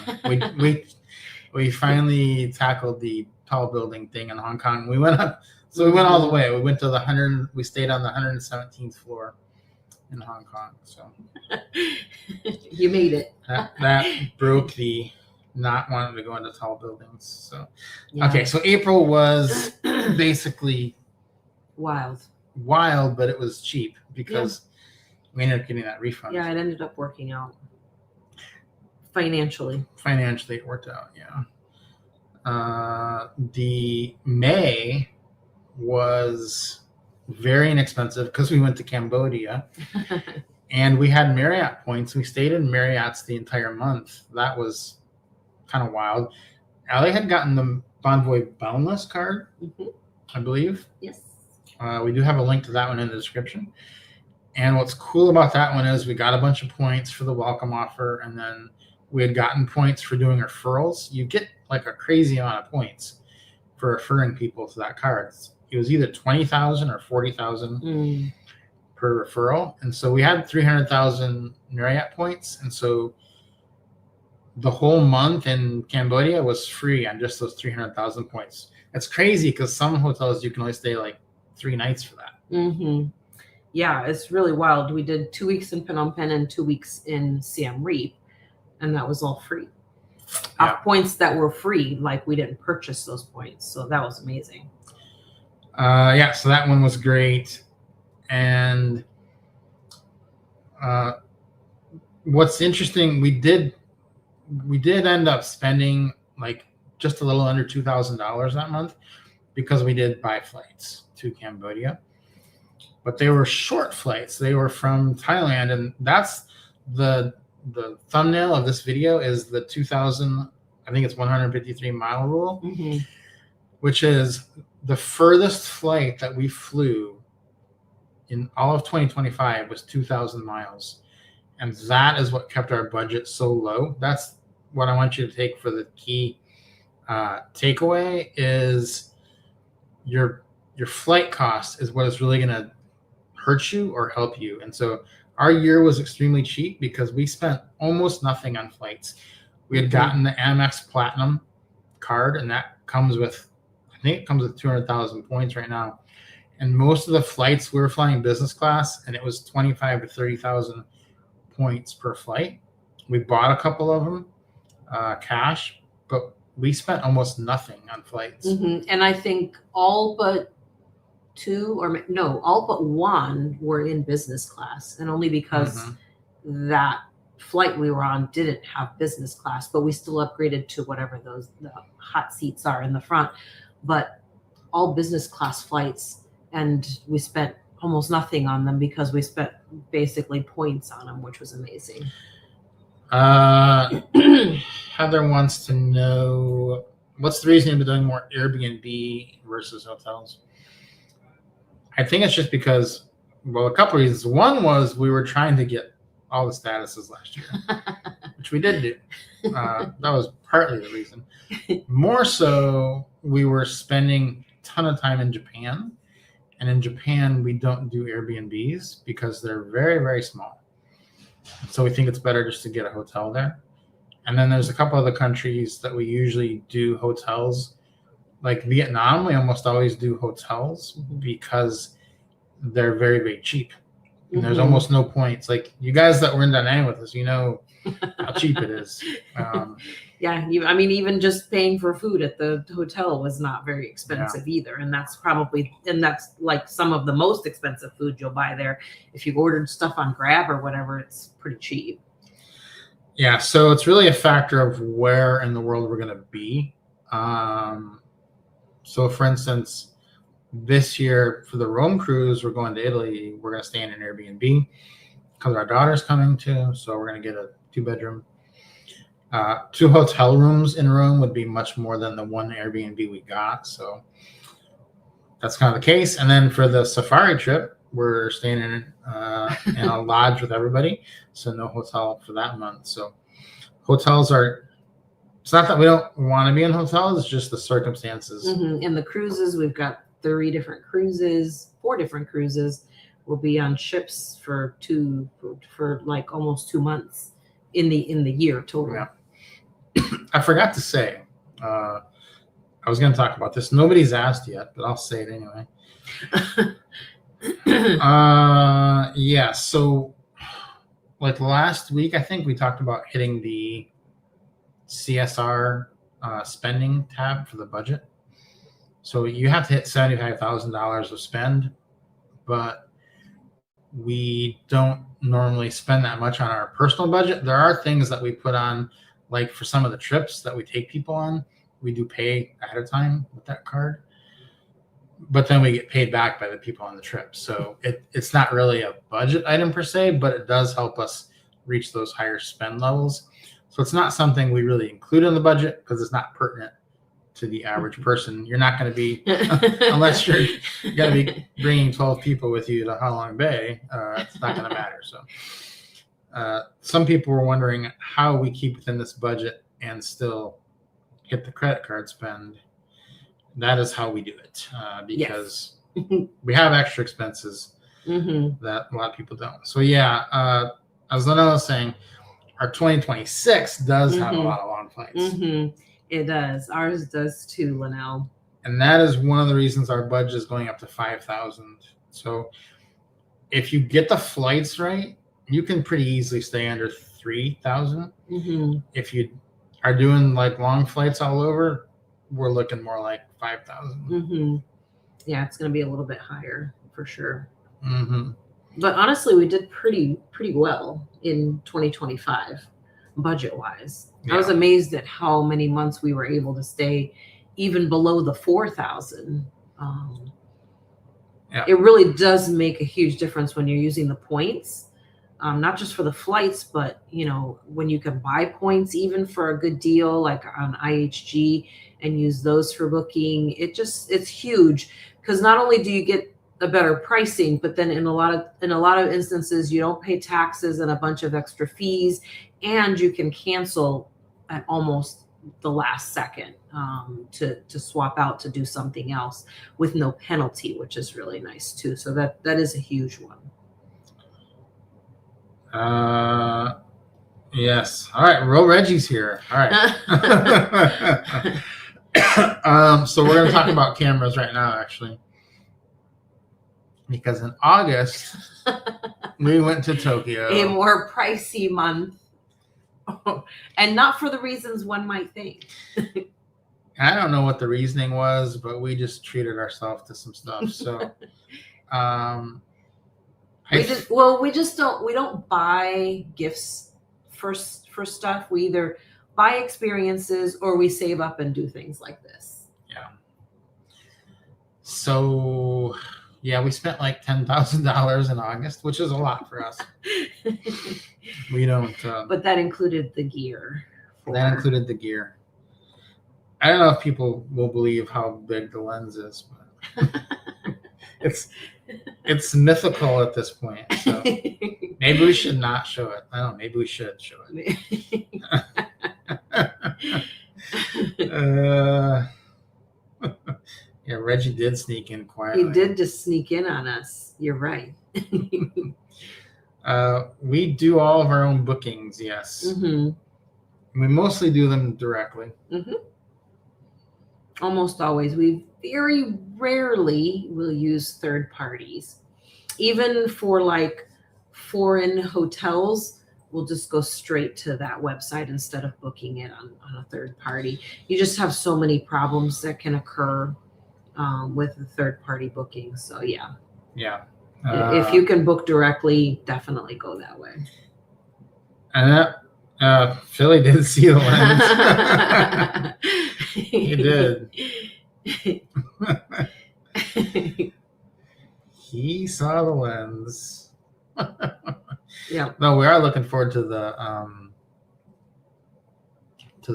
We finally tackled the tall building thing in Hong Kong. We went up, so we went all the way. We went to we stayed on the 117th floor in Hong Kong. So you made it. That broke the not wanting to go into tall buildings. So okay, so April was basically wild, but it was cheap because we ended up getting that refund. Yeah, it ended up working out. Financially it worked out. The May was very inexpensive because we went to Cambodia and we had Marriott points. We stayed in Marriott's the entire month. That was kind of wild. Allie had gotten the Bonvoy Boundless card, I believe. Yes. We do have a link to that one in the description. And what's cool about that one is we got a bunch of points for the welcome offer, and then we had gotten points for doing referrals. You get like a crazy amount of points for referring people to that card. it was either 20,000 or 40,000 per referral, and so we had 300,000 Marriott points, and so the whole month in Cambodia was free on just those 300,000 points. That's crazy because some hotels you can only stay like 3 nights for that. Mm-hmm. Yeah, it's really wild. We did 2 weeks in Phnom Penh and 2 weeks in Siem Reap, and that was all free. Yeah. Points that were free, like we didn't purchase those points, so that was amazing. Yeah, so that one was great. And what's interesting, we did end up spending like just a little under $2,000 that month because we did buy flights to Cambodia, but they were short flights. They were from Thailand, and that's the thumbnail of this video is the 2,000, I think it's 153 mile rule, which is the furthest flight that we flew in all of 2025 was 2,000 miles. And that is what kept our budget so low. That's what I want you to take for the key takeaway is your flight cost is what is really going to hurt you or help you. And so our year was extremely cheap because we spent almost nothing on flights. We had gotten the Amex Platinum card, and that comes with, I think it comes with 200,000 points right now. And most of the flights we were flying business class, and it was 25 to 30,000 points per flight. We bought a couple of them cash, but we spent almost nothing on flights. And I think all but one were in business class, and only because that flight we were on didn't have business class, but we still upgraded to whatever the hot seats are in the front. But all business class flights, and we spent almost nothing on them because we spent basically points on them, which was amazing. Heather wants to know, what's the reason you've been doing more Airbnb versus hotels? I think it's just because, well, a couple reasons. One was we were trying to get all the statuses last year, which we did do. That was partly the reason. More so, we were spending a ton of time in Japan. And in Japan, we don't do Airbnbs because they're very, very small. So we think it's better just to get a hotel there. And then there's a couple other countries that we usually do hotels. Like Vietnam, we almost always do hotels because they're very, very cheap. And there's almost no points. Like you guys that were in Da Nang with us, you know how cheap it is. Yeah, I mean, even just paying for food at the hotel was not very expensive either. And that's like some of the most expensive food you'll buy there. If you ordered stuff on Grab or whatever, it's pretty cheap. Yeah, so it's really a factor of where in the world we're going to be. So for instance, this year for the Rome cruise, we're going to Italy. We're going to stay in an Airbnb because our daughter's coming too. So we're going to get a 2-bedroom. 2 hotel rooms in Rome would be much more than the 1 Airbnb we got. So that's kind of the case. And then for the safari trip, we're staying in a lodge with everybody. So no hotel for that month. So hotels it's not that we don't want to be in hotels. It's just the circumstances. And the cruises, we've got 4 different cruises. We'll be on ships for like almost 2 months in the year total. Yeah. I forgot to say, I was going to talk about this. Nobody's asked yet, but I'll say it anyway. Yeah. So like last week, I think we talked about hitting the CSR spending tab for the budget. So you have to hit $75,000 of spend, but we don't normally spend that much on our personal budget. There are things that we put on, like for some of the trips that we take people on, we do pay ahead of time with that card, but then we get paid back by the people on the trip. So it's not really a budget item per se, but it does help us reach those higher spend levels. So it's not something we really include in the budget because it's not pertinent to the average person. You're not going to be, unless you're going to be bringing 12 people with you to Ha Long Bay, it's not going to matter. So some people were wondering how we keep within this budget and still hit the credit card spend. that is how we do it because we have extra expenses that a lot of people don't. So yeah, as Lynell was saying, our 2026 does have a lot of long flights. It does. Ours does too, Linnell. And that is one of the reasons our budget is going up to 5,000. So if you get the flights right, you can pretty easily stay under 3,000. If you are doing like long flights all over, we're looking more like 5,000. Yeah, it's going to be a little bit higher for sure. But honestly, we did pretty well in 2025, budget wise. Yeah. I was amazed at how many months we were able to stay even below the 4,000. It really does make a huge difference when you're using the points, not just for the flights, but when you can buy points even for a good deal, like on IHG, and use those for booking. It's huge because not only do you get a better pricing, but then in a lot of instances you don't pay taxes and a bunch of extra fees, and you can cancel at almost the last second to swap out to do something else with no penalty, which is really nice too. So that is a huge one. Yes. All right. Real Reggie's here. All right. So we're going to talk about cameras right now, actually, because in August we went to Tokyo. A more pricey month. And not for the reasons one might think. I don't know what the reasoning was, but we just treated ourselves to some stuff. So, we don't buy gifts for stuff. We either buy experiences or we save up and do things like this. Yeah. So, yeah, we spent like $10,000 in August, which is a lot for us. We don't. But that included the gear. That included the gear. I don't know if people will believe how big the lens is, but it's mythical at this point. So maybe we should not show it. I don't know. Maybe we should show it. Yeah, Reggie did sneak in quietly. He did just sneak in on us. You're right. We do all of our own bookings, yes. We mostly do them directly. Almost always. We very rarely will use third parties. Even for like foreign hotels, we'll just go straight to that website instead of booking it on a third party. You just have so many problems that can occur with the third party booking. So yeah. Yeah. If you can book directly, definitely go that way. And Philly did see the lens. He did. He saw the lens. Yeah. No, we are looking forward to the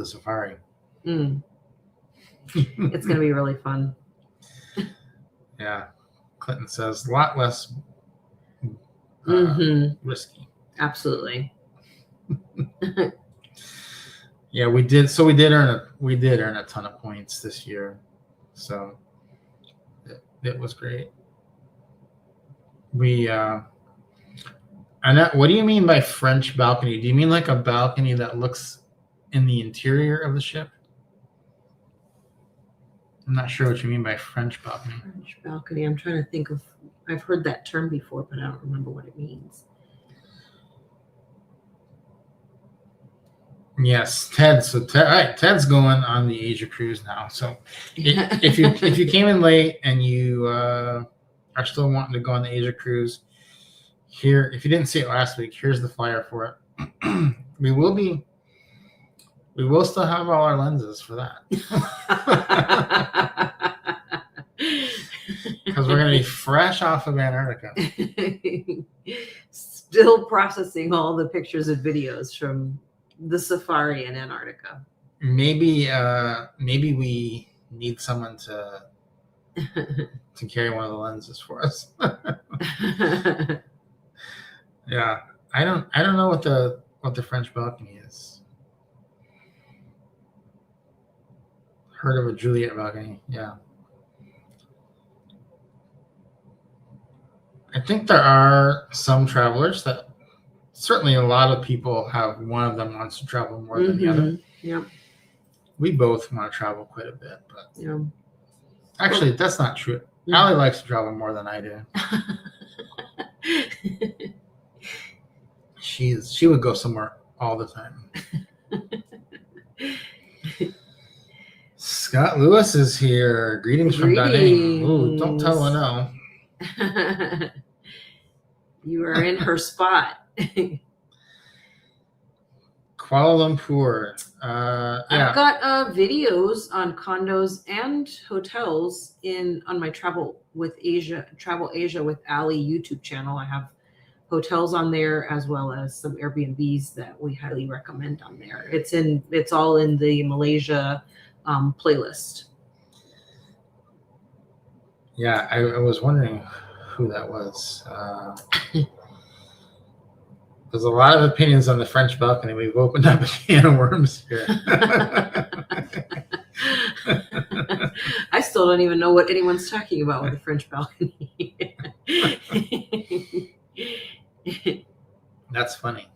safari. It's going to be really fun. Yeah. Clinton says a lot less risky. Absolutely. Yeah, we did. So we did earn a ton of points this year. So it was great. And what do you mean by French balcony? Do you mean like a balcony that looks in the interior of the ship? I'm not sure what you mean by French balcony. French balcony. I'm trying to think of. I've heard that term before, but I don't remember what it means. Yes, Ted. So all right, Ted's going on the Asia cruise now. So if you came in late and you are still wanting to go on the Asia cruise, here, if you didn't see it last week, here's the flyer for it. We will still have all our lenses for that. Because we're going to be fresh off of Antarctica. Still processing all the pictures and videos from the safari in Antarctica. Maybe we need someone to carry one of the lenses for us. Yeah, I don't know what the French balcony is. Heard of a Juliet balcony? Yeah. I think there are some travelers that certainly a lot of people have one of them wants to travel more than the other. Yeah. We both want to travel quite a bit, but Yeah. actually, that's not true. Allie likes to travel more than I do. She would go somewhere all the time. Scott Lewis is here. Greetings from Dunedin. Ooh, don't tell her no. You are in her spot. Kuala Lumpur. I've Yeah. got videos on condos and hotels on my Travel Asia with Ali YouTube channel. I have hotels on there as well as some Airbnbs that we highly recommend on there. It's all in the Malaysia playlist. Yeah, I was wondering who that was. There's a lot of opinions on the French balcony. We've opened up a can of worms here. I still don't even know what anyone's talking about with the French balcony. That's funny.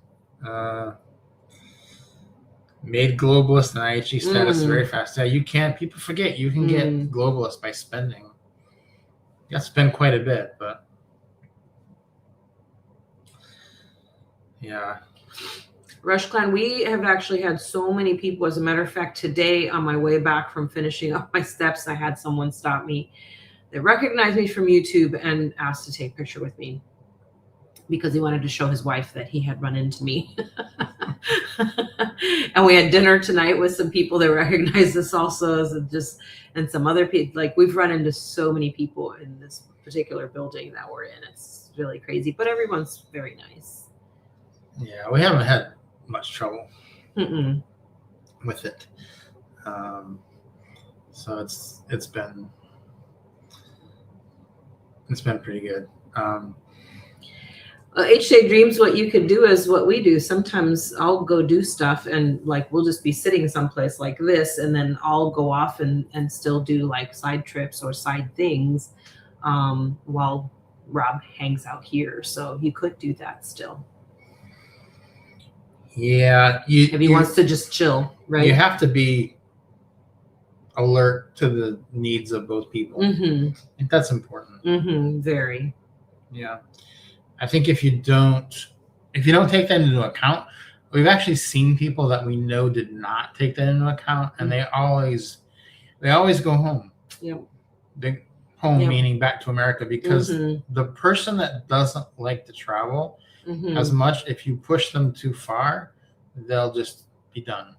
Made globalist and IHG status very fast. Yeah, you can't. People forget you can get globalist by spending. You have to spend quite a bit, but yeah. Rush Clan, we have actually had so many people. As a matter of fact, today on my way back from finishing up my steps, I had someone stop me that recognized me from YouTube and asked to take a picture with me because he wanted to show his wife that he had run into me. And we had dinner tonight with some people that recognized us also, and some other people. Like, we've run into so many people in this particular building that we're in. It's really crazy, but everyone's very nice. Yeah, we haven't had much trouble with it. So it's been pretty good. H-Day Dreams, what you could do is what we do. Sometimes I'll go do stuff and like we'll just be sitting someplace like this, and then I'll go off and still do like side trips or side things while Rob hangs out here. So you could do that still. Yeah, if he wants to just chill, right? You have to be alert to the needs of both people. I think that's important. Very. Yeah. I think if you don't take that into account, we've actually seen people that we know did not take that into account, and they always go home. Yep. Meaning back to America, because the person that doesn't like to travel as much, if you push them too far, they'll just be done.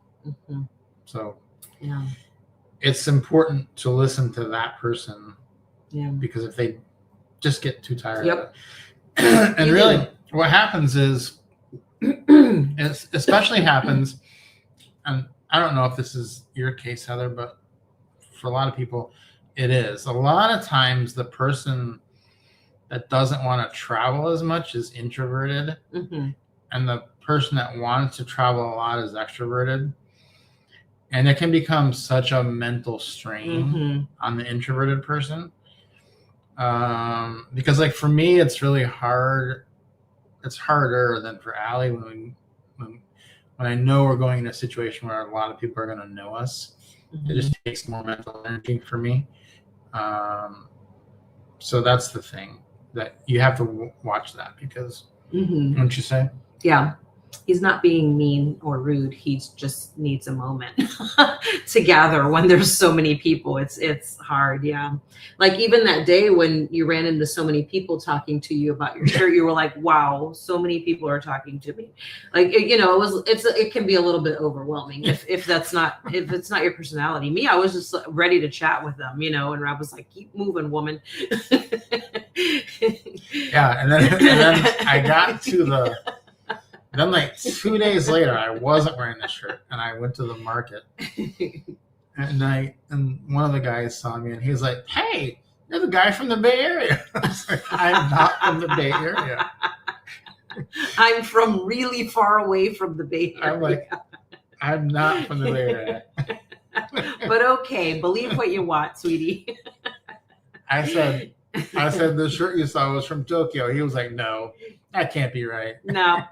So yeah, it's important to listen to that person. Yeah. Because if they just get too tired. Yep. And really, what happens is, it especially happens, and I don't know if this is your case, Heather, but for a lot of people, it is. A lot of times, the person that doesn't want to travel as much is introverted, and the person that wants to travel a lot is extroverted. And it can become such a mental strain on the introverted person. Because like for me, it's really hard. It's harder than for Allie when I know we're going in a situation where a lot of people are going to know us. It just takes more mental energy for me. So that's the thing, that you have to watch that, because wouldn't you say? Yeah. He's not being mean or rude. He just needs a moment to gather when there's so many people. It's hard. Yeah. Like even that day when you ran into so many people talking to you about your shirt, you were like, wow, so many people are talking to me. Like, it can be a little bit overwhelming if it's not your personality. Me, I was just ready to chat with them, and Rob was like, keep moving, woman. Yeah. And then I got to then like 2 days later, I wasn't wearing the shirt, and I went to the market at night, and one of the guys saw me, and he was like, "Hey, you're the guy from the Bay Area." I was like, "I'm not from the Bay Area. I'm from really far away from the Bay Area." I'm like, "I'm not from the Bay Area." But okay, believe what you want, sweetie. I said, I said, the shirt you saw was from Tokyo. He was like, no, that can't be right. No.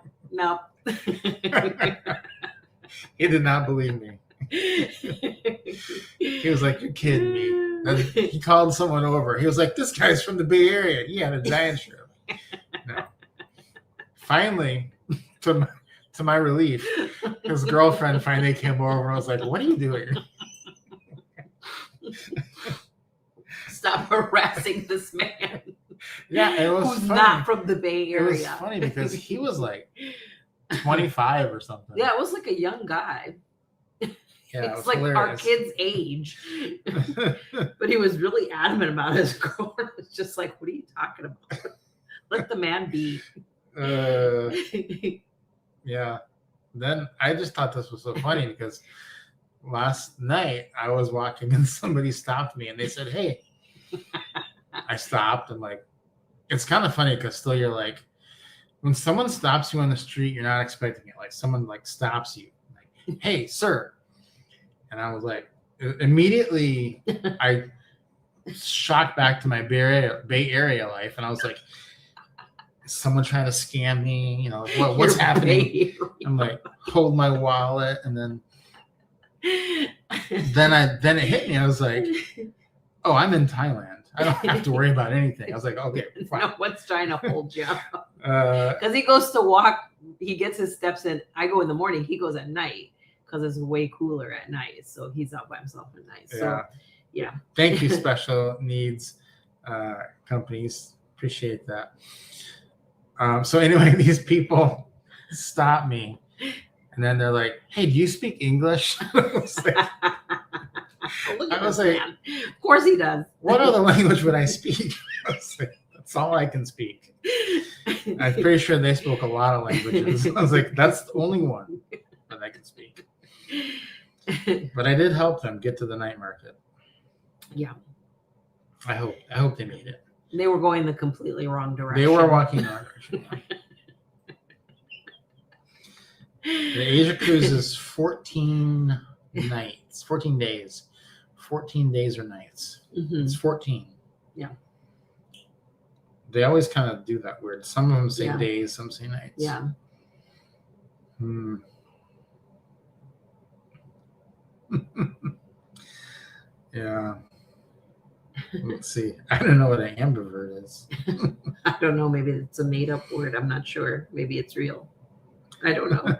He did not believe me. He was like, you're kidding me. Then he called someone over. He was like, this guy's from the Bay Area. He had a giant shirt. No. Finally, to my relief, his girlfriend finally came over and was like, what are you doing? Stop harassing this man. Yeah, it was who's funny. not from the Bay Area. It was funny because he was like 25 or something. Yeah, it was like a young guy. Yeah, it's like hilarious. Our kid's age. But he was really adamant about his girl. It's just like, what are you talking about? Let the man be. Yeah. Then I just thought this was so funny because last night I was walking and somebody stopped me and they said, hey. I stopped and like, it's kind of funny because still you're like, when someone stops you on the street, you're not expecting it. Like someone like stops you, like, hey, sir. And I was like, immediately I shocked back to my Bay Area life. And I was like, is someone trying to scam me? You know, what's happening? I'm like, hold my wallet. And then it hit me. I was like, oh, I'm in Thailand. I don't have to worry about anything. I was like, okay, fine. No one's trying to hold you up. Because he goes to walk, he gets his steps in. I go in the morning, he goes at night because it's way cooler at night. So he's out by himself at night. So, yeah. Thank you, special needs companies. Appreciate that. So anyway, these people stop me. And then they're like, hey, do you speak English? I was like, man. Of course he does. What other language would I speak? I was like, that's all I can speak. I'm pretty sure they spoke a lot of languages. I was like, that's the only one that I can speak. But I did help them get to the night market. Yeah. I hope they made it. They were going the completely wrong direction. They were walking the wrong direction. The Asia cruise is 14 nights, 14 days. 14 days or nights. Mm-hmm. It's 14. Yeah. They always kind of do that weird. Some of them say days, some say nights. Yeah. Yeah. Let's see. I don't know what an ambivert is. I don't know. Maybe it's a made up word. I'm not sure. Maybe it's real. I don't know.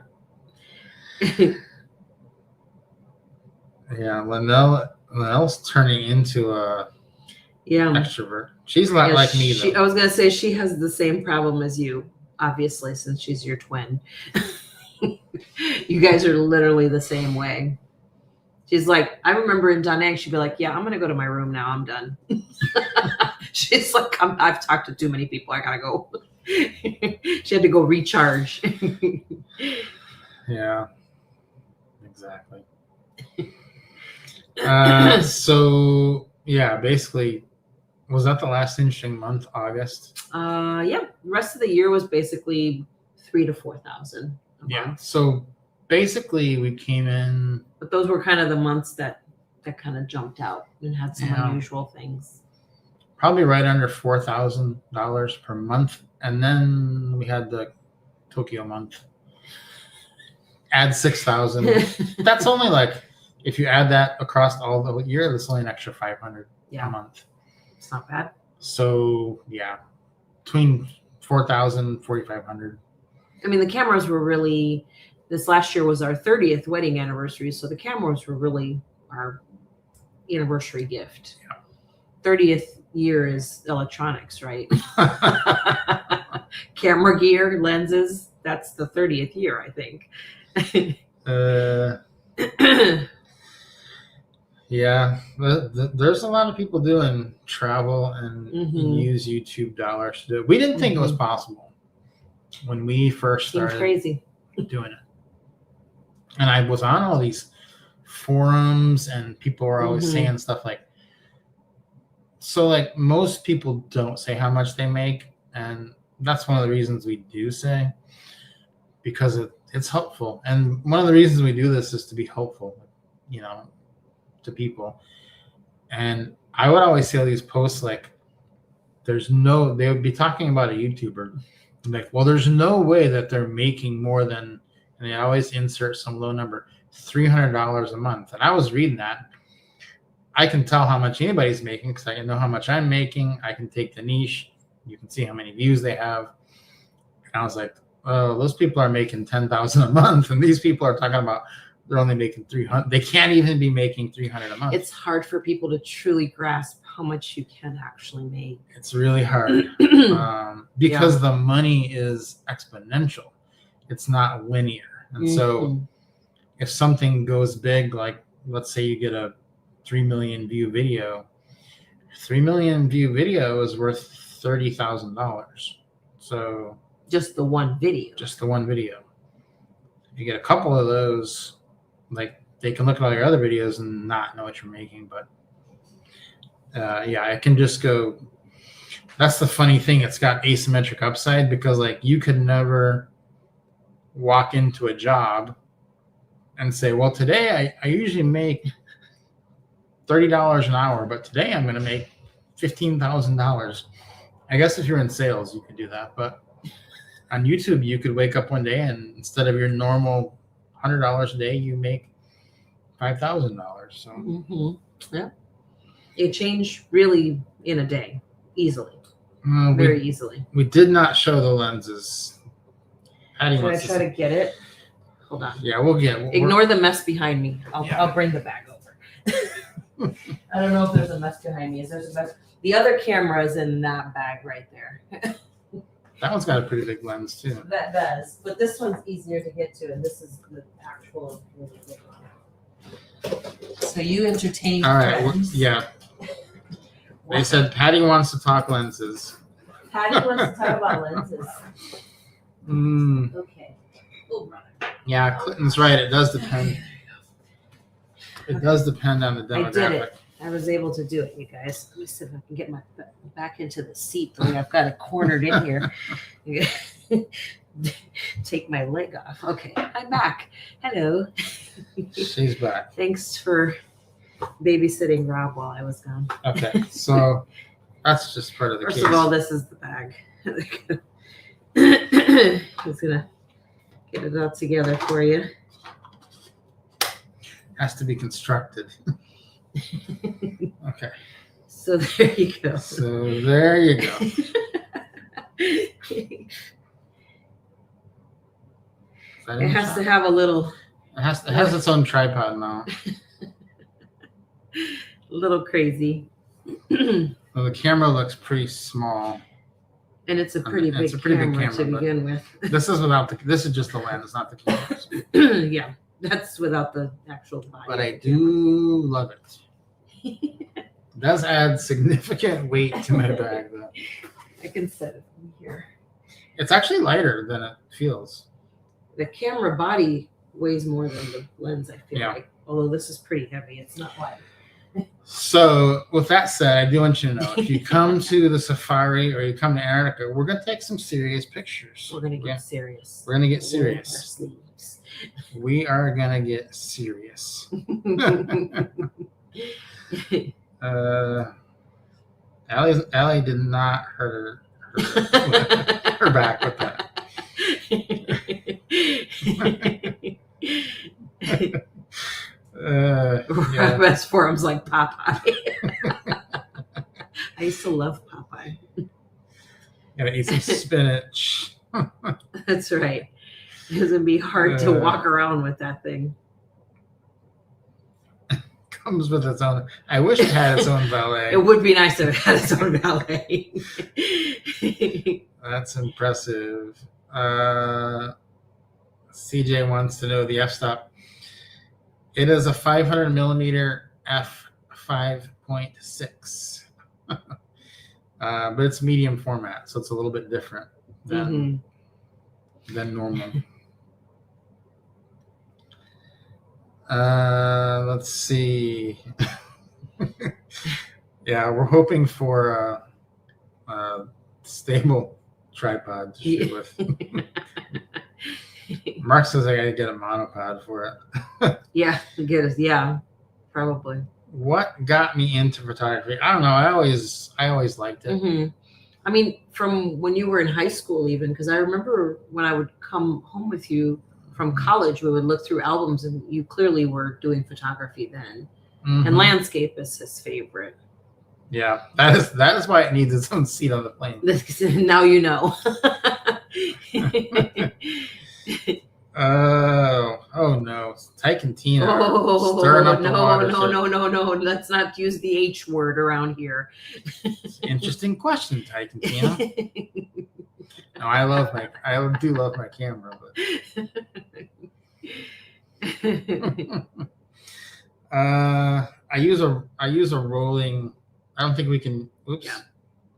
Yeah, Linnell's turning into a extrovert. She's not like me though. I was gonna say she has the same problem as you, obviously, since she's your twin. You guys are literally the same way. She's like, I remember in Da Nang, she'd be like, yeah, I'm gonna go to my room now. I'm done. She's like, I've talked to too many people. I gotta go. She had to go recharge. Yeah, exactly. So yeah, basically, was that the last interesting month, August? Yeah. The rest of the year was basically 3,000 to 4,000 a month. So basically, we came in. But those were kind of the months that kind of jumped out and had some unusual things. Probably right under $4,000 per month, and then we had the Tokyo month. Add 6,000. That's only like, if you add that across all the year, that's only an extra 500 a month. It's not bad. So yeah, between 4,000 and 4,500. I mean, the cameras were really, this last year was our 30th wedding anniversary. So the cameras were really our anniversary gift. Yeah. 30th year is electronics, right? Camera gear, lenses. That's the 30th year, I think. Yeah, there's a lot of people doing travel and use YouTube dollars to do it. We didn't think it was possible when we first started doing it. And I was on all these forums and people were always saying stuff like, so like most people don't say how much they make. And that's one of the reasons we do say, because it's helpful. And one of the reasons we do this is to be helpful, you know, to people. And I would always see all these posts like, they would be talking about a YouTuber. Like, well, there's no way that they're making more than, and they always insert some low number, $300 a month. And I was reading that. I can tell how much anybody's making because I know how much I'm making. I can take the niche. You can see how many views they have. And I was like, oh, those people are making 10,000 a month, and these people are talking about they're only making 300. They can't even be making 300 a month. It's hard for people to truly grasp how much you can actually make. It's really hard because the money is exponential. It's not linear. And so if something goes big, like let's say you get a 3 million view video, 3 million view video is worth $30,000. So just the one video. You get a couple of those, like they can look at all your other videos and not know what you're making. But I can just go. That's the funny thing. It's got asymmetric upside because like you could never walk into a job and say, well, today I usually make $30 an hour, but today I'm going to make $15,000. I guess if you're in sales, you could do that. But on YouTube, you could wake up one day and instead of your normal $100 a day, you make $5,000. So yeah, it changed really in a day, easily, very easily. We did not show the lenses. Can I try to get it? Hold on. Yeah, we'll get. Ignore the mess behind me. I'll bring the bag over. I don't know if there's a mess behind me. Is there a mess? The other camera is in that bag right there. That one's got a pretty big lens too. That does, but this one's easier to get to, and this is the actual really big one. So you entertain. All right. They said Patty wants to talk lenses. Patty wants to talk about lenses. Okay. Oh, brother. Yeah, Clinton's right. It does depend. It does depend on the demographic. I did it. I was able to do it, you guys. Let me see if I can get my back into the seat. The way I've got it cornered in here. Take my leg off. Okay, I'm back. Hello. She's back. Thanks for babysitting Rob while I was gone. Okay, so that's just part of the case. First of all, this is the bag. He's gonna get it all together for you. Has to be constructed. Okay. So there you go. It has to have a little. It has its own tripod now. A little crazy. Well, the camera looks pretty small. And it's a pretty big camera to begin with. This is just the lens, not the camera. Yeah, that's without the actual body. But I do love it. It does add significant weight to my bag, though. I can set it in here. It's actually lighter than it feels. The camera body weighs more than the lens, I feel like. Although this is pretty heavy, it's not light. So, with that said, I do want you to know, if you come to the safari or you come to Antarctica, we're going to take some serious pictures. We're going to get serious. We're going to get serious. We are going to get serious. Allie did not hurt her back with that. Best forums like Popeye. I used to love Popeye. Gotta eat some spinach. That's right. It would be hard to walk around with that thing. Comes with its own. I wish it had its own valet. It would be nice if it had its own valet. That's impressive. CJ wants to know the f-stop. It is a 500 millimeter f5.6, but it's medium format, so it's a little bit different than normal. Let's see. Yeah, we're hoping for a stable tripod to shoot with. Mark says I gotta get a monopod for it. Yeah, probably. What got me into photography? I don't know. I always liked it. I mean, from when you were in high school, even, because I remember when I would come home with you from college, we would look through albums, and you clearly were doing photography then. Mhm. And landscape is his favorite. Yeah, that is why it needs its own seat on the plane. Now you know. Oh no, Tyke and Tina are Oh, stirring up the water. no. Let's not use the H word around here. Interesting question, Tyke and Tina. No, I do love my camera, but I use a rolling. I don't think we can. Oops, Yeah.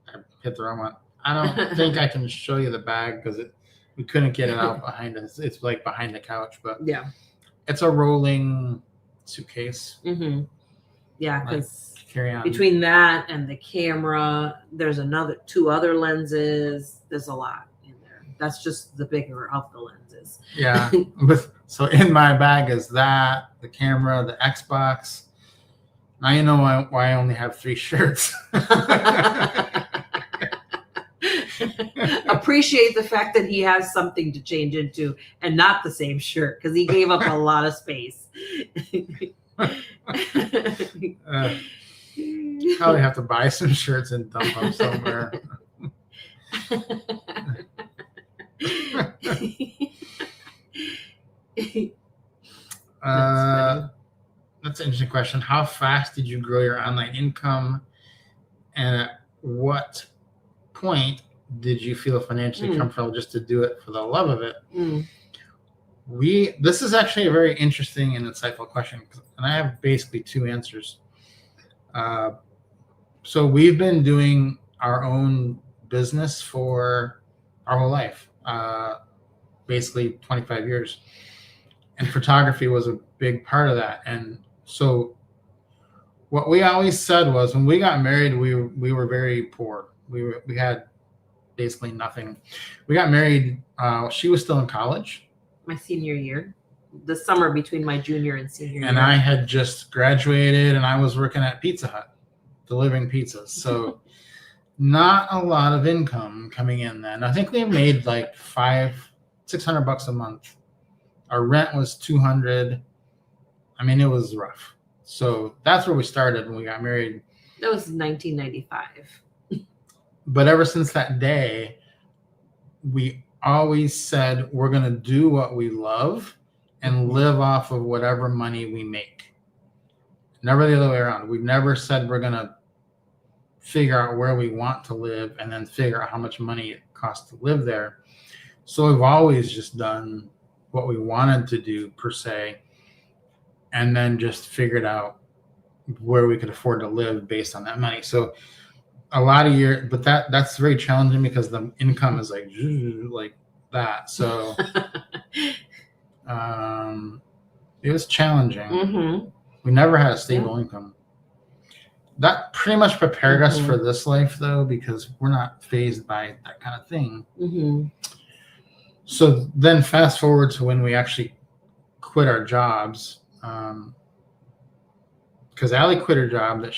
I hit the wrong one. I don't think I can show you the bag because we couldn't get it out behind us. It's like behind the couch, but Yeah. It's a rolling suitcase. Mm-hmm. Yeah, because carry on. Between that and the camera, there's two other lenses. There's a lot in there. That's just the bigger of the lenses. Yeah. So in my bag is that, the camera, the Xbox. Now you know why I only have 3 shirts. Appreciate the fact that he has something to change into and not the same shirt, because he gave up a lot of space. Probably have to buy some shirts and dump them somewhere. That's an interesting question. How fast did you grow your online income, and at what point did you feel financially comfortable just to do it for the love of it? This is actually a very interesting and insightful question, and I have basically 2 answers. So we've been doing our own business for our whole life, basically 25 years, and photography was a big part of that. And so what we always said was, when we got married, we were very poor. We had basically nothing. We got married. She was still in college. My senior year, the summer between my junior and senior year. And I had just graduated, and I was working at Pizza Hut, delivering pizzas. So not a lot of income coming in then. I think we made like $600 a month. Our rent was $200. I mean, it was rough. So that's where we started when we got married. That was 1995. But ever since that day, we always said we're going to do what we love and live off of whatever money we make. Never the other way around. We've never said we're going to figure out where we want to live and then figure out how much money it costs to live there. So we've always just done what we wanted to do, per se, and then just figured out where we could afford to live based on that money. So a lot of years, but that's very challenging because the income is like that. So it was challenging. We never had a stable income. That pretty much prepared us for this life, though, because we're not fazed by that kind of thing. So then fast forward to when we actually quit our jobs, because Allie quit her job. That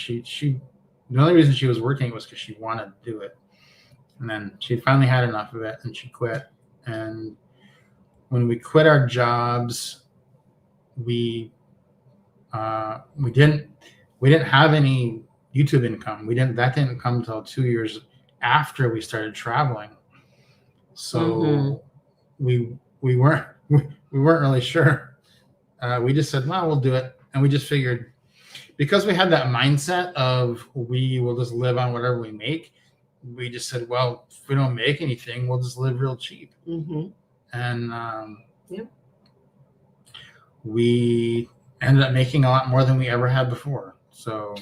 the only reason she was working was because she wanted to do it. And then she finally had enough of it and she quit. And when we quit our jobs, we didn't have any YouTube income. That didn't come until 2 years after we started traveling. So we weren't really sure. We just said, well, we'll do it. And we just figured, because we had that mindset of we will just live on whatever we make, we just said, well, if we don't make anything, we'll just live real cheap. And we ended up making a lot more than we ever had before. So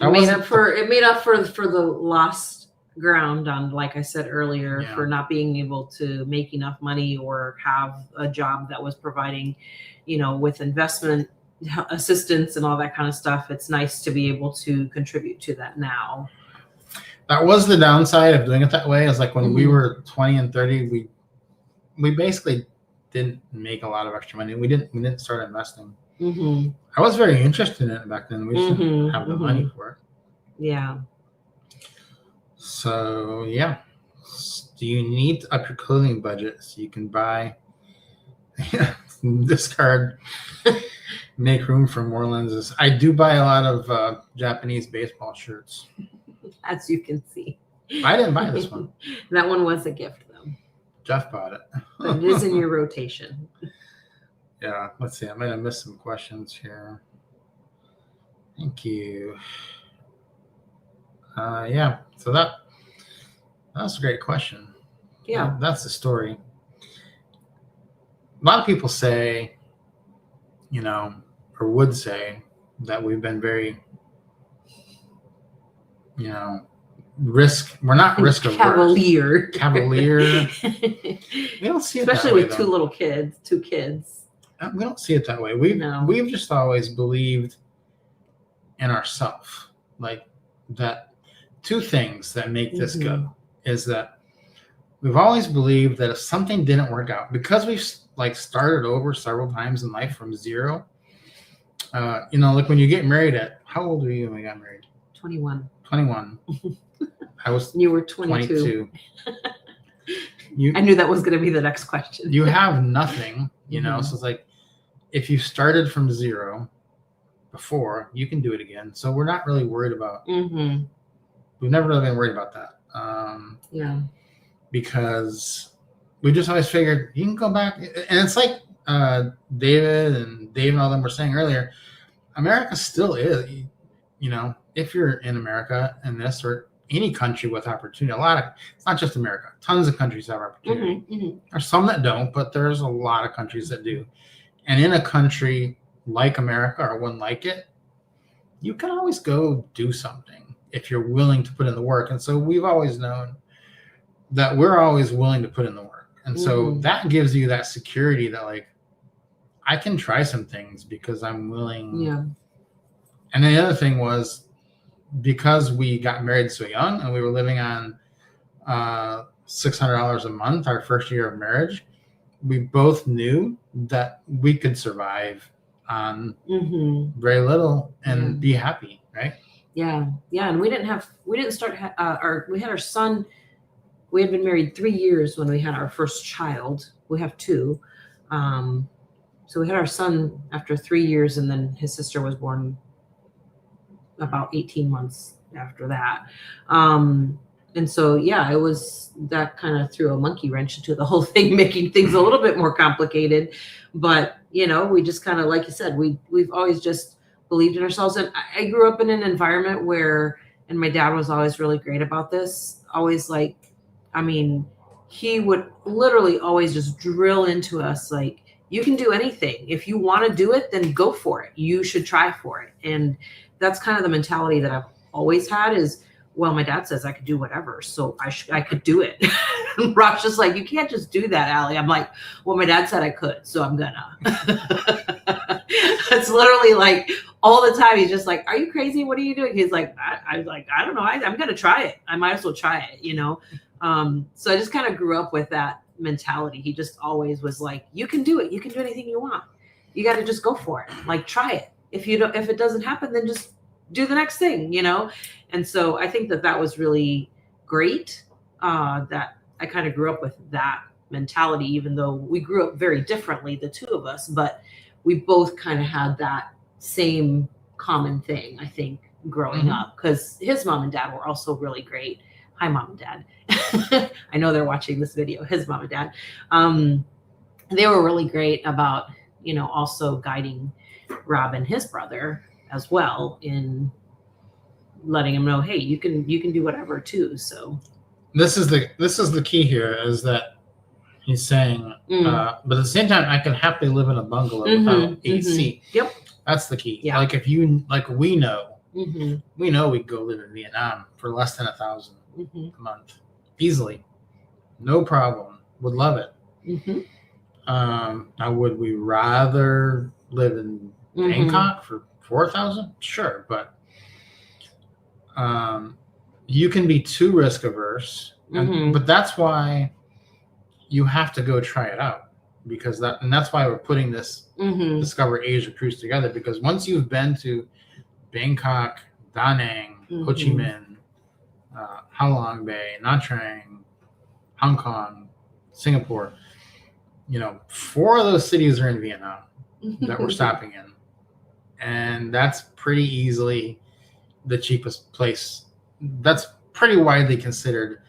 it made up for the lost ground on, like I said earlier, for not being able to make enough money or have a job that was providing, with investment assistance and all that kind of stuff. It's nice to be able to contribute to that now. That was the downside of doing it that way. Is like when we were 20 and 30, we basically didn't make a lot of extra money. We didn't start investing. I was very interested in it back then. We just didn't have the money for it. Yeah. So yeah, do you need to up your clothing budget so you can buy, discard, make room for more lenses? I do buy a lot of Japanese baseball shirts. As you can see. I didn't buy this one. That one was a gift, though. Jeff bought it. But it is in your rotation. Yeah, let's see. I might have missed some questions here. Thank you. Yeah, so that's a great question. Yeah. That's the story. A lot of people say, or would say that we've been very, we're not risk averse. Cavalier. We don't see it especially that way, with though. two kids. We don't see it that way. We've just always believed in ourselves. Like that. Two things that make this go is that we've always believed that if something didn't work out, because we've started over several times in life from zero, like when you get married how old were you when we got married? 21. I was You were 22. I knew that was going to be the next question. You have nothing, so it's like if you started from zero before, you can do it again. So we're not really worried about we've never really been worried about that. Yeah. Because we just always figured you can go back. And it's like David and all them were saying earlier, America still is, if you're in America and this or any country with opportunity, it's not just America, tons of countries have opportunity. There's some that don't, but there's a lot of countries that do. And in a country like America or one like it, you can always go do something if you're willing to put in the work. And so we've always known that we're always willing to put in the work. And so that gives you that security that I can try some things because I'm willing. Yeah. And then the other thing was because we got married so young and we were living on $600 a month, our first year of marriage, we both knew that we could survive on very little and be happy. Right. Yeah. Yeah. And we had our son, we had been married 3 years when we had our first child. We have two. So we had our son after 3 years, and then his sister was born about 18 months after that. And so, yeah, it was that kind of threw a monkey wrench into the whole thing, making things a little bit more complicated. But, we just kind of, like you said, we've always just believed in ourselves. And I grew up in an environment where, and my dad was always really great about this, always he would literally always just drill into us, you can do anything. If you want to do it, then go for it. You should try for it. And that's kind of the mentality that I've always had is, well, my dad says I could do whatever, so I could do it. And Brock's just like, you can't just do that, Allie. I'm like, well, my dad said I could, so I'm gonna. It's literally all the time. He's just like, are you crazy? What are you doing? He's like, I don't know. I'm gonna try it. I might as well try it, So I just kind of grew up with that mentality. He just always was like, you can do it. You can do anything you want. You got to just go for it. Try it. If it doesn't happen, then just do the next thing, And so I think that was really great, that I kind of grew up with that mentality, even though we grew up very differently, the two of us, but we both kind of had that same common thing, I think, growing up, because his mom and dad were also really great. Hi, mom and dad. I know they're watching this video, his mom and dad. They were really great about, also guiding Rob and his brother as well in letting him know, hey, you can do whatever too. So this is the key here, is that he's saying, but at the same time, I can happily live in a bungalow without AC. Yep. That's the key. Yeah. We know we could go live in Vietnam for less than $1,000 a month easily, no problem. Would love it. Now, would we rather live in Bangkok for $4,000? Sure, but you can be too risk averse, but that's why you have to go try it out, because that's why we're putting this Discover Asia cruise together, because once you've been to Bangkok, Da Nang, Ho Chi Minh, Halong Bay, Nha Trang, Hong Kong, Singapore. 4 of those cities are in Vietnam that we're stopping in. And that's pretty easily the cheapest place. That's pretty widely considered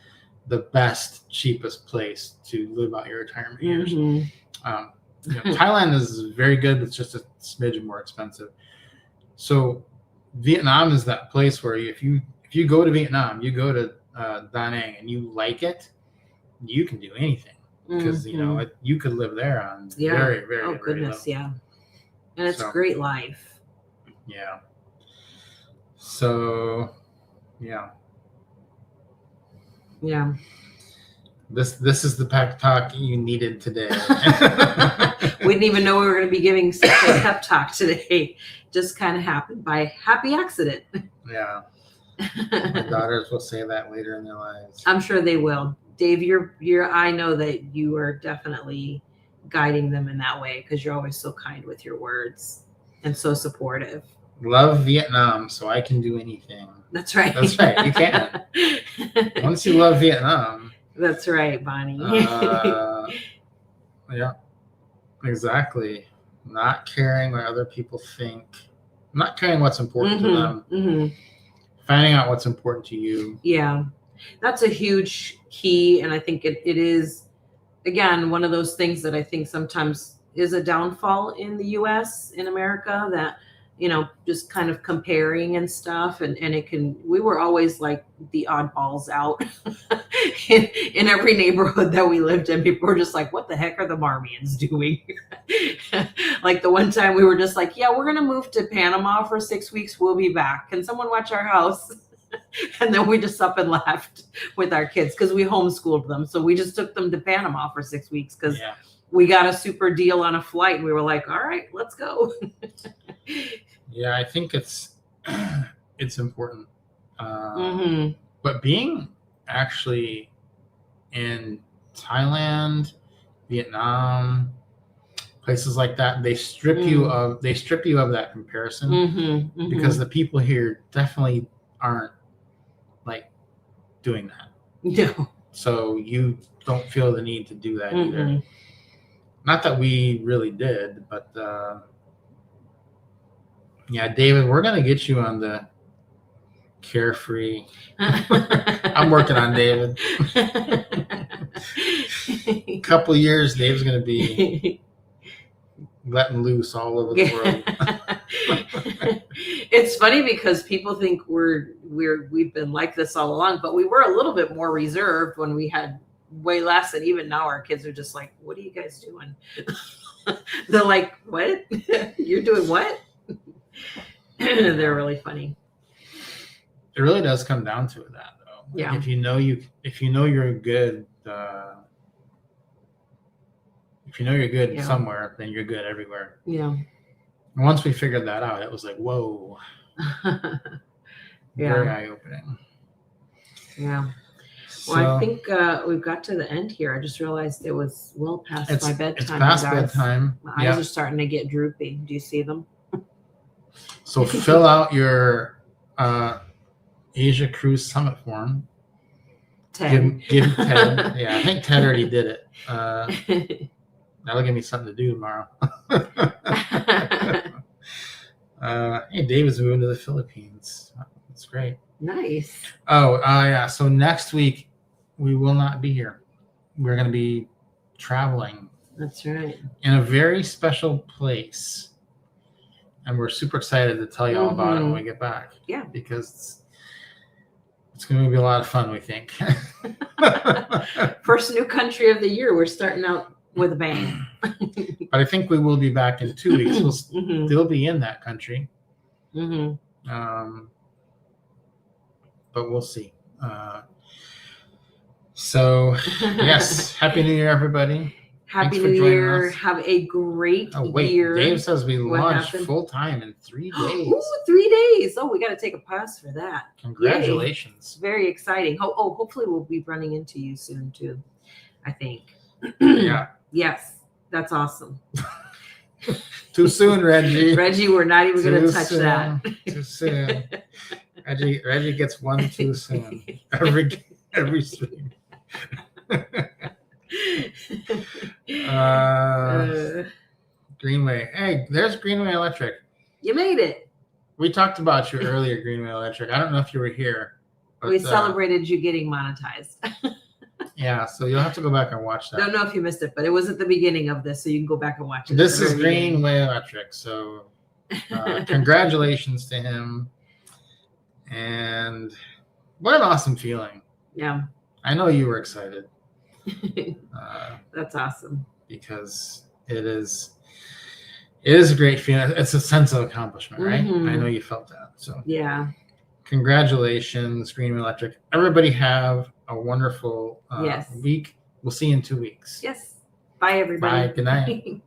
the best, cheapest place to live out your retirement years. Thailand is very good, but it's just a smidge more expensive. So Vietnam is that place where if you go to Vietnam, you go to Da Nang and you like it, you can do anything because you could live there on very, very, oh goodness, very yeah, and it's a great life. Yeah. So, yeah. This is the pep talk you needed today. We didn't even know we were going to be giving such a pep talk today. Just kind of happened by happy accident. Yeah. My daughters will say that later in their lives. I'm sure they will. Dave, I know that you are definitely guiding them in that way because you're always so kind with your words and so supportive. Love Vietnam, so I can do anything. That's right. That's right. You can. Once you love Vietnam. That's right, Bonnie. Yeah, exactly. Not caring what other people think. Not caring what's important to them. Finding out what's important to you. Yeah, that's a huge key. And I think it is, again, one of those things that I think sometimes is a downfall in the U.S., in America, that just kind of comparing and stuff. And we were always like the oddballs out in every neighborhood that we lived in. People were just like, what the heck are the Marmians doing? Like the one time we were just like, yeah, we're going to move to Panama for 6 weeks. We'll be back. Can someone watch our house? And then we just up and left with our kids because we homeschooled them. So we just took them to Panama for 6 weeks because we got a super deal on a flight. And we were like, all right, let's go. Yeah, I think it's important. But being actually in Thailand, Vietnam, places like that, they strip you of that comparison because the people here definitely aren't like doing that. No. So you don't feel the need to do that either. Not that we really did, but yeah, David, we're gonna get you on the carefree. I'm working on David. A couple years, Dave's gonna be letting loose all over the world. It's funny because people think we've been like this all along, but we were a little bit more reserved when we had way less, and even now our kids are just like, what are you guys doing? They're like, what? You're doing what? They're really funny. It really does come down to that, though. Yeah. Like if you know you're good, somewhere, then you're good everywhere. Yeah. And once we figured that out, it was like, whoa. Very eye-opening. Yeah. Well, I think we've got to the end here. I just realized it was well past my bedtime. It's past bedtime. My eyes are starting to get droopy. Do you see them? So fill out your Asia Cruise Summit form. Ted. Give Ted. Yeah, I think Ted already did it. That'll give me something to do tomorrow. Hey, David's moving to the Philippines. That's great. Nice. Oh, yeah. So next week we will not be here. We're going to be traveling. That's right. In a very special place. And we're super excited to tell you all about it when we get back. Yeah. Because it's going to be a lot of fun, we think. First new country of the year. We're starting out with a bang. But I think we will be back in 2 weeks. We'll still be in that country. But we'll see. So, yes. Happy New Year, everybody. Happy New Year. Have a great year. Dave says we launched full time in 3 days. Ooh, 3 days. Oh, we got to take a pause for that. Congratulations. Yay. Very exciting. Hopefully we'll be running into you soon too, I think. Yeah. Yes. That's awesome. Too soon, Reggie. Reggie, we're not even going to touch that. Too soon. Reggie gets one too soon. Every stream. Greenway. Hey, there's Greenway Electric. You made it. We talked about you earlier, Greenway Electric. I don't know if you were here. But, we celebrated you getting monetized. Yeah, so you'll have to go back and watch that. Don't know if you missed it, but it was at the beginning of this, so you can go back and watch it. This is Greenway Electric, so congratulations to him. And what an awesome feeling. Yeah. I know you were excited. That's awesome. Because it is a great feeling. It's a sense of accomplishment, right? Mm-hmm. I know you felt that. So yeah. Congratulations, Greenway Electric. Everybody have a wonderful week. We'll see you in 2 weeks. Yes. Bye, everybody. Bye. Good night.